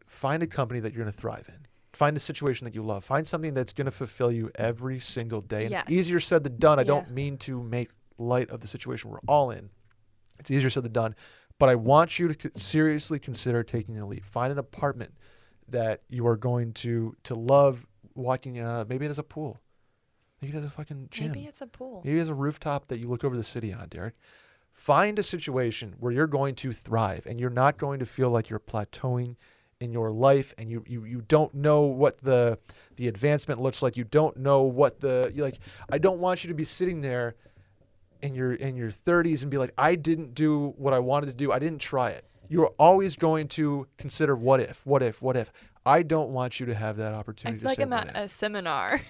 find a company that you're going to thrive in. Find a situation that you love. Find something that's going to fulfill you every single day. And Yes. it's easier said than done. I Yeah. don't mean to make light of the situation we're all in. It's easier said than done. But I want you to seriously consider taking the leap. Find an apartment that you are going to love walking in. Maybe it has a pool. Maybe it has a fucking gym. Maybe it's a pool. Maybe it has a rooftop that you look over the city on, Derek. Find a situation where you're going to thrive and you're not going to feel like you're plateauing in your life and you don't know what the advancement looks like. You don't know what I don't want you to be sitting there in your 30s and be like, I didn't do what I wanted to do. I didn't try it. You're always going to consider what if. I don't want you to have that I opportunity feel like to say I'm what at if. a seminar,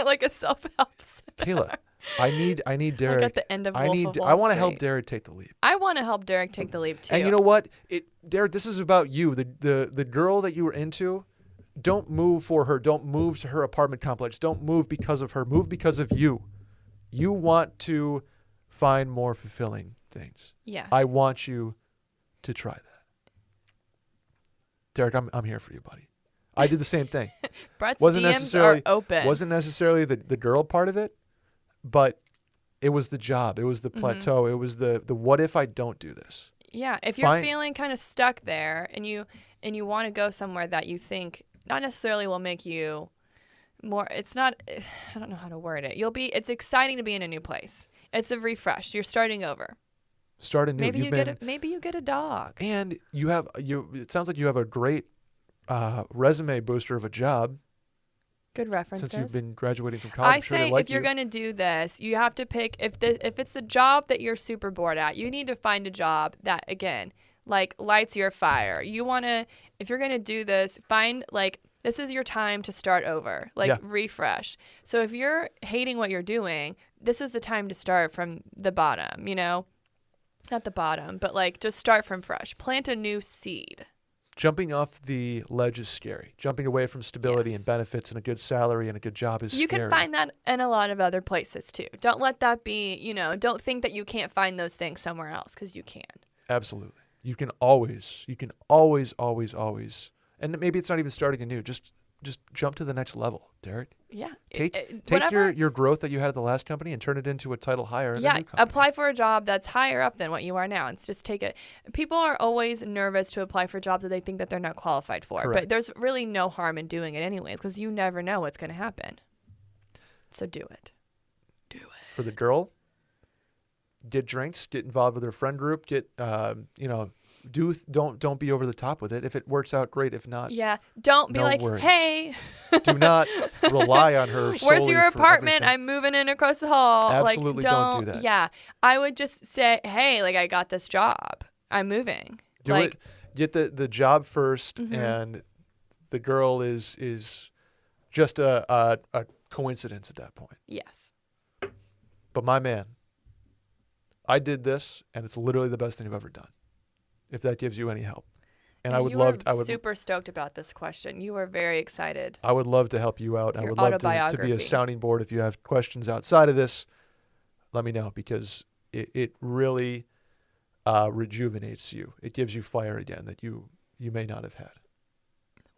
like a self-help seminar. Kayla, I need Derek. Like at the end of Wolf of Wall I want to help Street. Derek take the leap. I want to help Derek take the leap too. And you know what? Derek, this is about you. The girl that you were into, don't move for her. Don't move to her apartment complex. Don't move because of her. Move because of you. You want to find more fulfilling things. Yes. I want you to try that. Derek, I'm here for you, buddy. I did the same thing. Brett's Wasn't DMs necessarily are open. Wasn't necessarily the girl part of it, but it was the job. It was the plateau. It was the what if I don't do this? Yeah, if you're Fine. feeling kind of stuck there and you want to go somewhere that you think not necessarily will make you more, it's not, I don't know how to word it. It's exciting to be in a new place. It's a refresh. You're starting over. Start anew. Maybe you get a dog. And it sounds like you have a great resume booster of a job Good references. since you've been graduating from college. I I'm sure say they like if you're you. going to do this, you have to pick if it's a job that you're super bored at, you need to find a job that, again, like lights your fire. If you're going to do this, find this is your time to start over, refresh. So if you're hating what you're doing, this is the time to start from the bottom, not the bottom, but just start from fresh. Plant a new seed. Jumping off the ledge is scary. Jumping away from stability Yes. and benefits and a good salary and a good job is You scary. can find that in a lot of other places too. Don't let that be, don't think that you can't find those things somewhere else, because you can. Absolutely. You can always, always, and maybe it's not even starting anew. Just jump to the next level, Derek. Yeah. Take Whatever. your growth that you had at the last company and turn it into a title higher. in the Yeah, new company. apply for a job that's higher up than what you are now. It's just take it. People are always nervous to apply for jobs that they think that they're not qualified for. Correct. But there's really no harm in doing it anyways, because you never know what's going to happen. So do it. For the girl, get drinks, get involved with her friend group, don't be over the top with it. If it works out, great. If not, Yeah. Don't be No like, worries. hey, do not rely on her. where's solely your for apartment? everything. I'm moving in across the hall. Absolutely don't do that. Yeah. I would just say, hey, I got this job. I'm moving. Do it. Get the job first, Mhm. and the girl is just a coincidence at that point. Yes. But my man, I did this, and it's literally the best thing I've ever done. If that gives you any help, and Yeah, I would you love. were I would. super stoked about this question. You were very excited. I would love to help you out. It's I your would love to be a autobiography. sounding board. If you have questions outside of this, let me know, because it really rejuvenates you. It gives you fire again that you may not have had,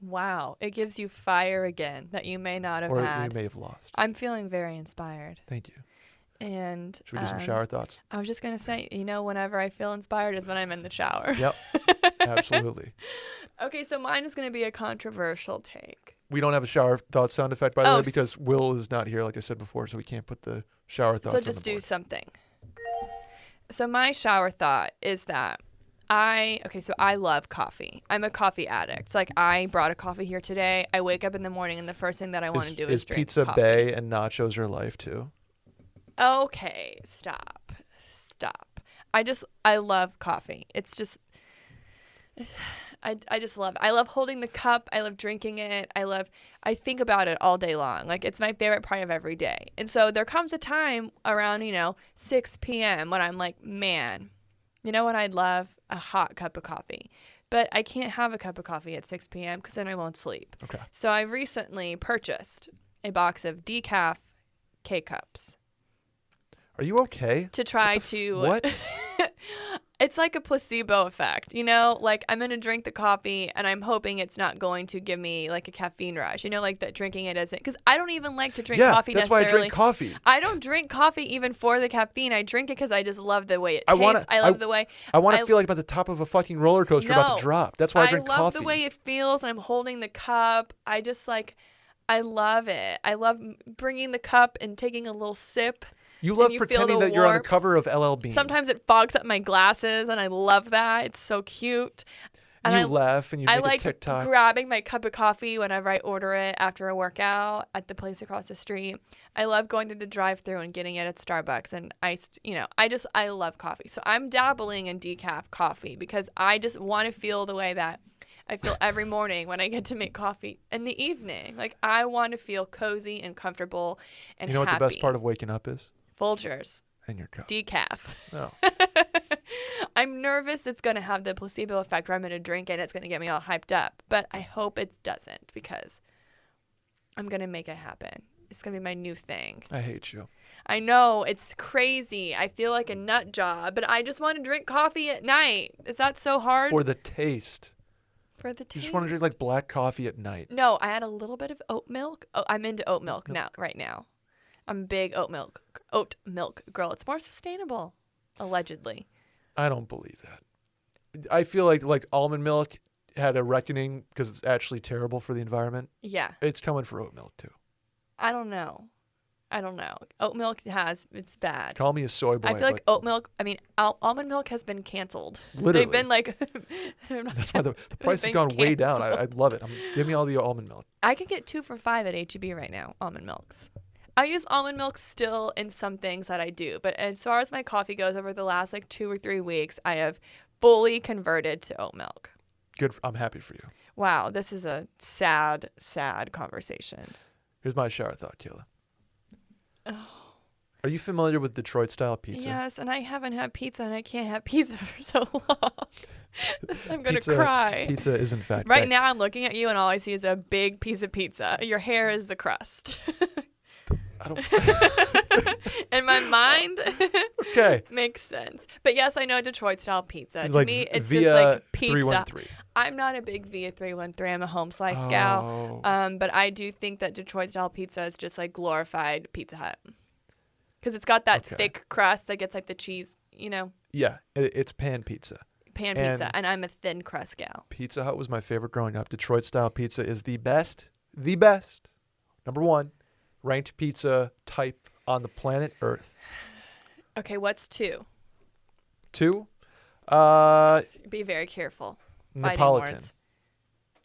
Wow. It gives you fire again that you may not have or had. you may have lost. I'm feeling very inspired. Thank you. And Should we do some shower thoughts? I was just going to say, whenever I feel inspired is when I'm in the shower. Yep. Absolutely. Okay, so mine is going to be a controversial take. We don't have a shower thoughts sound effect, by the Oh, way, because Will is not here, like I said before, so we can't put the shower thoughts So on just the do board. something. So my shower thought is that so I love coffee. I'm a coffee addict. It's I brought a coffee here today. I wake up in the morning and the first thing that I want to do is drink Pizza coffee. Bay and nachos your life too? Okay, stop. I love coffee. It's just, I just love it. I love holding the cup. I love drinking it. I think about it all day long. It's my favorite part of every day. And so there comes a time around, 6 p.m. when I'm like, man, you know what I'd love? A hot cup of coffee. But I can't have a cup of coffee at 6 p.m. because then I won't sleep. Okay. So I recently purchased a box of decaf K-cups. Are you okay? To try to What? It's like a placebo effect, like I'm going to drink the coffee and I'm hoping it's not going to give me like a caffeine rush, like that drinking it isn't, because I don't even like to drink coffee that's necessarily. why I drink coffee. I don't drink coffee even for the caffeine. I drink it because I just love the way it tastes. I love the way. I want to feel like I'm at the top of a fucking roller coaster about to drop. That's why I drink coffee. I love the way it feels and I'm holding the cup. I just I love it. I love bringing the cup and taking a little sip. You love pretending that you're on the cover of LL Bean. Sometimes it fogs up my glasses, and I love that. It's so cute. And you laugh and you make a TikTok. I like grabbing my cup of coffee whenever I order it after a workout at the place across the street. I love going through the drive-thru and getting it at Starbucks and iced. I love coffee. So I'm dabbling in decaf coffee because I just want to feel the way that I feel every morning when I get to make coffee in the evening. Like, I want to feel cozy and comfortable and happy. You know what the best part of waking up is? Folgers. And your cup. Decaf. No. I'm nervous it's going to have the placebo effect where I'm going to drink it and it's going to get me all hyped up. But I hope it doesn't, because I'm going to make it happen. It's going to be my new thing. I hate you. I know. It's crazy. I feel like a nut job, but I just want to drink coffee at night. Is that so hard? For the taste. For the taste. You just want to drink like black coffee at night. No, I had a little bit of oat milk. Oh, I'm into oat milk right now. I'm a big oat milk girl. It's more sustainable, allegedly. I don't believe that. I feel like almond milk had a reckoning because it's actually terrible for the environment. Yeah. It's coming for oat milk too. I don't know. Oat milk it's bad. Call me a soy boy. I feel like oat milk, almond milk has been canceled. Literally. They've been like... That's why the price has gone way down. I'd love it. Give me all the almond milk. I can get 2 for $5 at H-E-B right now, almond milks. I use almond milk still in some things that I do, but as far as my coffee goes, over the last 2 or 3 weeks, I have fully converted to oat milk. Good. I'm happy for you. Wow, this is a sad, sad conversation. Here's my shower thought, Kayla. Oh. Are you familiar with Detroit-style pizza? Yes, and I haven't had pizza, and I can't have pizza for so long. I'm going to cry. Pizza is, in fact... Right now, I'm looking at you, and all I see is a big piece of pizza. Your hair is the crust. I don't... In my mind, okay, makes sense. But yes, I know Detroit-style pizza. Like to me, it's via just like pizza. 313. I'm not a big Via 313. I'm a home slice gal. But I do think that Detroit-style pizza is just like glorified Pizza Hut. Because it's got that thick crust that gets like the cheese, Yeah, it's pan pizza. Pizza, and I'm a thin crust gal. Pizza Hut was my favorite growing up. Detroit-style pizza is the best, number 1, ranked pizza type on the planet Earth. Okay, what's 2? 2? Be very careful. Neapolitan.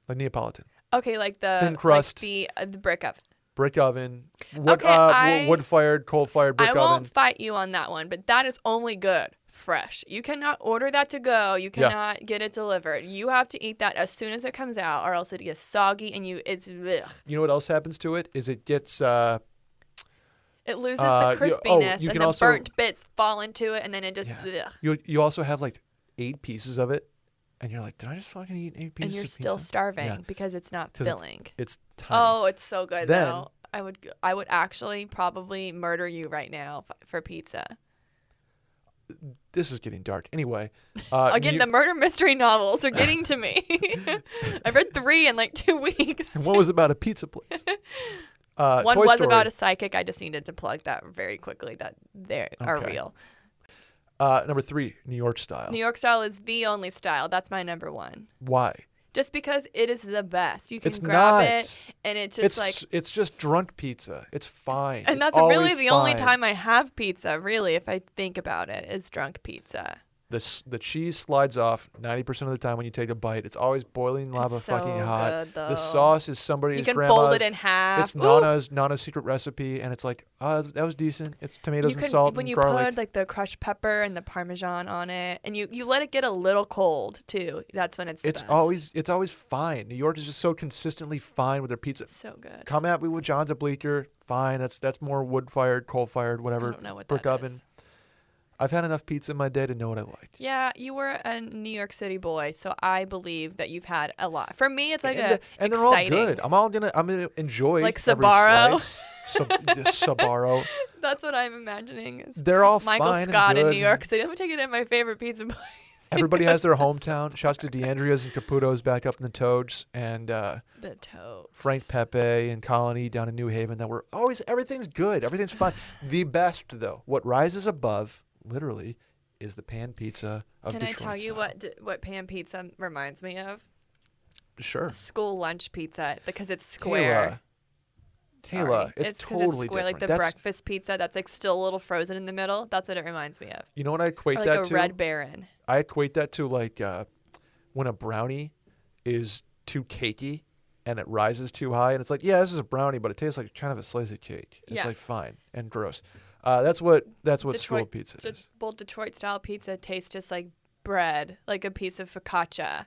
Like Neapolitan. Okay, like the thin crust. Like the brick oven. Brick oven. Wood-fired, coal-fired brick oven. I won't fight you on that one, but that is only good fresh. You cannot order that to go. You cannot get it delivered. You have to eat that as soon as it comes out, or else it gets soggy and it's ugh. You know what else happens to it? Is it gets it loses the crispiness, and the burnt bits fall into it, and then it just ugh. You also have like 8 pieces of it, and you're like, did I just fucking eat 8 pieces? And you're of still pizza? starving because it's not filling. It's tiny. Oh, it's so good though. I would actually probably murder you right now for pizza. This is getting dark. Anyway. Again, the murder mystery novels are getting to me. I've read 3 in 2 weeks. And what was about a pizza place? One Toy was Story. about a psychic. I just needed to plug that very quickly that they are real. Number 3, New York style. New York style is the only style. That's my number 1. Why? Just because it is the best. You can grab it, and it's And that's really the only time I have pizza, really, if I think about it, is drunk pizza. The cheese slides off 90% of the time when you take a bite. It's always boiling lava, It's so fucking hot. good, though. The sauce is somebody's grandma's. You can fold it in half. It's Nana's secret recipe, and it's like, oh, that was decent. It's tomatoes and salt when and you garlic. put the crushed pepper and the Parmesan on it, and you let it get a little cold too. That's when it's the best. It's always fine. New York is just so consistently fine with their pizza. It's so good. Come at me with John's at Bleecker. Fine. That's more wood fired, coal fired, whatever. I don't know what brick that oven. is. I've had enough pizza in my day to know what I like. Yeah, you were a New York City boy, so I believe that you've had a lot. For me, it's like And they're all good. I'm gonna enjoy like every Sbarro. slice. Sbarro. That's what I'm imagining. Is They're all Michael fine Scott and in good. New York City. Let me take it in my favorite pizza place. Everybody has their hometown. Shouts to DeAndrea's and Caputo's back up in the Toads, and The Toads. Frank Pepe and Colony down in New Haven. That were always, everything's good. Everything's fun. The best, though, what rises above, literally, is the pan pizza of Can Detroit I tell you style. what pan pizza reminds me of? Sure. School lunch pizza, because it's square. Taylor, Sorry. it's 'cause totally it's square, like different. the breakfast pizza that's like still a little frozen in the middle. That's what it reminds me of. You know what I equate Or like that a to? Red Baron. I equate that to like when a brownie is too cakey and it rises too high, and it's like, yeah, this is a brownie, but it tastes like kind of a slice of cake. It's Yeah. like fine and gross. That's what school Detroit- pizza is. Well, Detroit style pizza tastes just like bread, like a piece of focaccia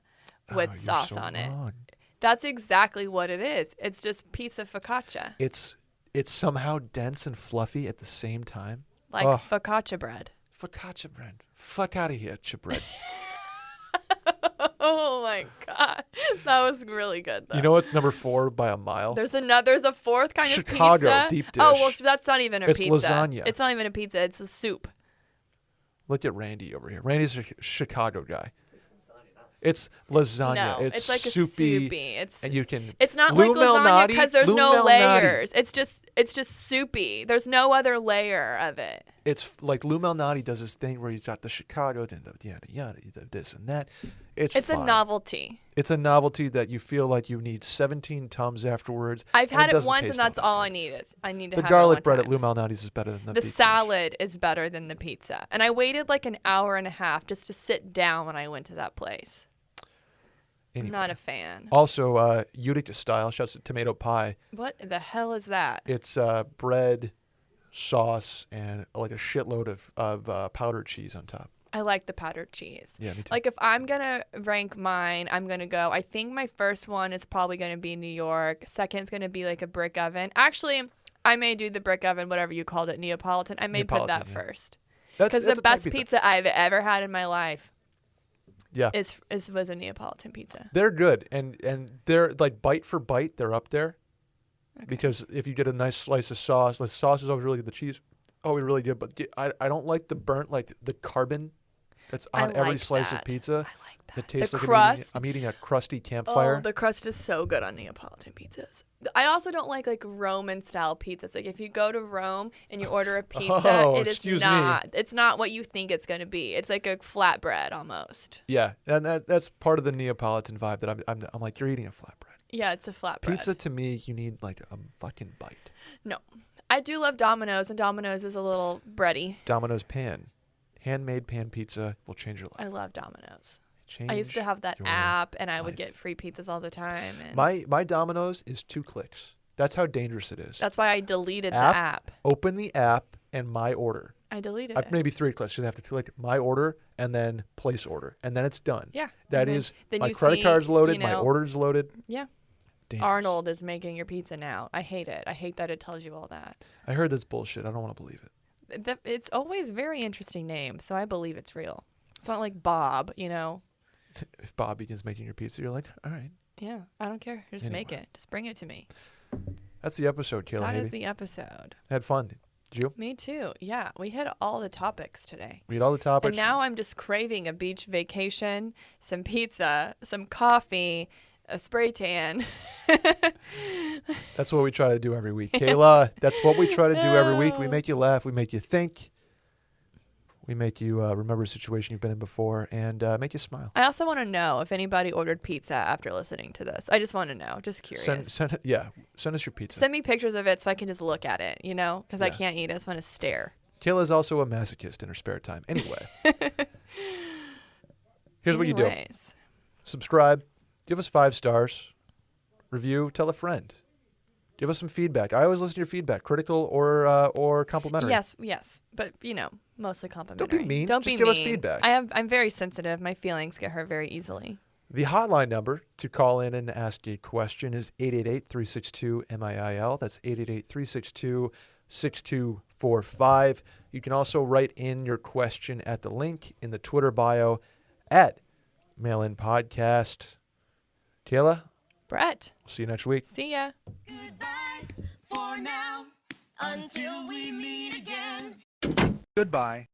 with Oh, you're sauce so on it. wrong. That's exactly what it is. It's just piece of focaccia, It's somehow dense and fluffy at the same time. like Ugh. focaccia bread. Focaccia bread. Fuck out of here, bread. Oh my god, that was really good. Though. You know what's number 4 by a mile? There's a fourth kind Chicago of pizza. deep Oh dish. well, so that's not even a It's pizza. lasagna. It's not even a pizza. It's a soup. Look at Randy over here. Randy's a Chicago guy. It's lasagna. No, it's like soupy, a soupy. and you can. It's not Lou like lasagna Malnati- because there's Lou no Malnati. layers. It's just soupy. There's no other layer of it. It's like Lou Malnati does this thing where he's got the Chicago, then the yada yada, this and that. It's It's fine. a novelty. It's a novelty that you feel like you need 17 Tums afterwards. I've and had it doesn't once, taste and that's that all good. I needed. I need to The have garlic it bread one at Lou time. Malnati's is better than the The deep dish. salad is better than the pizza. And I waited like an hour and a half just to sit down when I went to that place. Anyway. I'm not a fan. Also, Utica style. Shouts to tomato pie. What the hell is that? It's bread, sauce, and like a shitload of powdered cheese on top. I like the powdered cheese. Yeah, me too. Like if I'm gonna rank mine, I'm gonna go. I think my first one is probably gonna be New York. Second's gonna be like a brick oven. Actually, I may do the brick oven, whatever you called it, Neapolitan. I may put that Neapolitan, yeah. first That's because a the type best pizza I've ever had in my life Yeah, was a Neapolitan pizza. they're good, and they're like bite for bite, they're up there. Because if you get a nice slice of sauce, the sauce is always really good. The cheese, really good. But I don't like the burnt, like the carbon that's I on every like slice that. of pizza. I like that. That tastes The like crust. I'm eating a crusty campfire. Oh, the crust is so good on Neapolitan pizzas. I also don't like Roman style pizzas. Like if you go to Rome and you order a pizza, Oh, it is excuse me. not. It's not what you think it's going to be. It's like a flatbread almost. Yeah, and that's part of the Neapolitan vibe that I'm like, you're eating a flatbread. Yeah, it's a flatbread. Pizza to me, you need like a fucking bite. No. I do love Domino's, and Domino's is a little bready. Domino's pan, handmade pan pizza will change your life. I love Domino's. Change I used to have that your app, and I would life. get free pizzas all the time. And My Domino's is 2 clicks. That's how dangerous it is. that's why I deleted App? the app. Open the app and my order. I deleted it. Maybe 3 clicks. You have to click my order and then place order, and then it's done. Yeah. That and then- is then my you credit see, card's loaded, you my know- order's loaded. Yeah. Dangerous. Arnold is making your pizza now. I hate it. I hate that it tells you all that. I heard that's bullshit. I don't want to believe it. It's always a very interesting name, so I believe it's real. It's not like Bob, you know. If Bob begins making your pizza, you're like, all right. Yeah, I don't care. Just make Anyway. it. Just bring it to me. That's the episode, Kayla. That Havey. is the episode. Had fun. Did you? Me too. Yeah, we hit all the topics today. We had all the topics. And now I'm just craving a beach vacation, some pizza, some coffee, a spray tan. That's what we try to do every week. Kayla, that's what we try to do every week. We make you laugh. We make you think. We make you remember a situation you've been in before and make you smile. I also want to know if anybody ordered pizza after listening to this. I just want to know. Just curious. Send us your pizza. Send me pictures of it so I can just look at it, you know? Because I Yeah. can't eat it. I just want to stare. Kayla's also a masochist in her spare time. Anyway. Here's what you do. Anyways. Subscribe. Give us 5 stars. Review. Tell a friend. Give us some feedback. I always listen to your feedback, critical or complimentary. Yes. But, you know, mostly complimentary. mean. Don't Just be give us mean. feedback. I'm very sensitive. My feelings get hurt very easily. The hotline number to call in and ask a question is 888-362-MIIL. That's 888-362-6245. You can also write in your question at the link in the Twitter bio at Mail-In Podcast. Taylor, Brett, we'll see you next week. see ya. Goodbye for now until we meet again. Goodbye.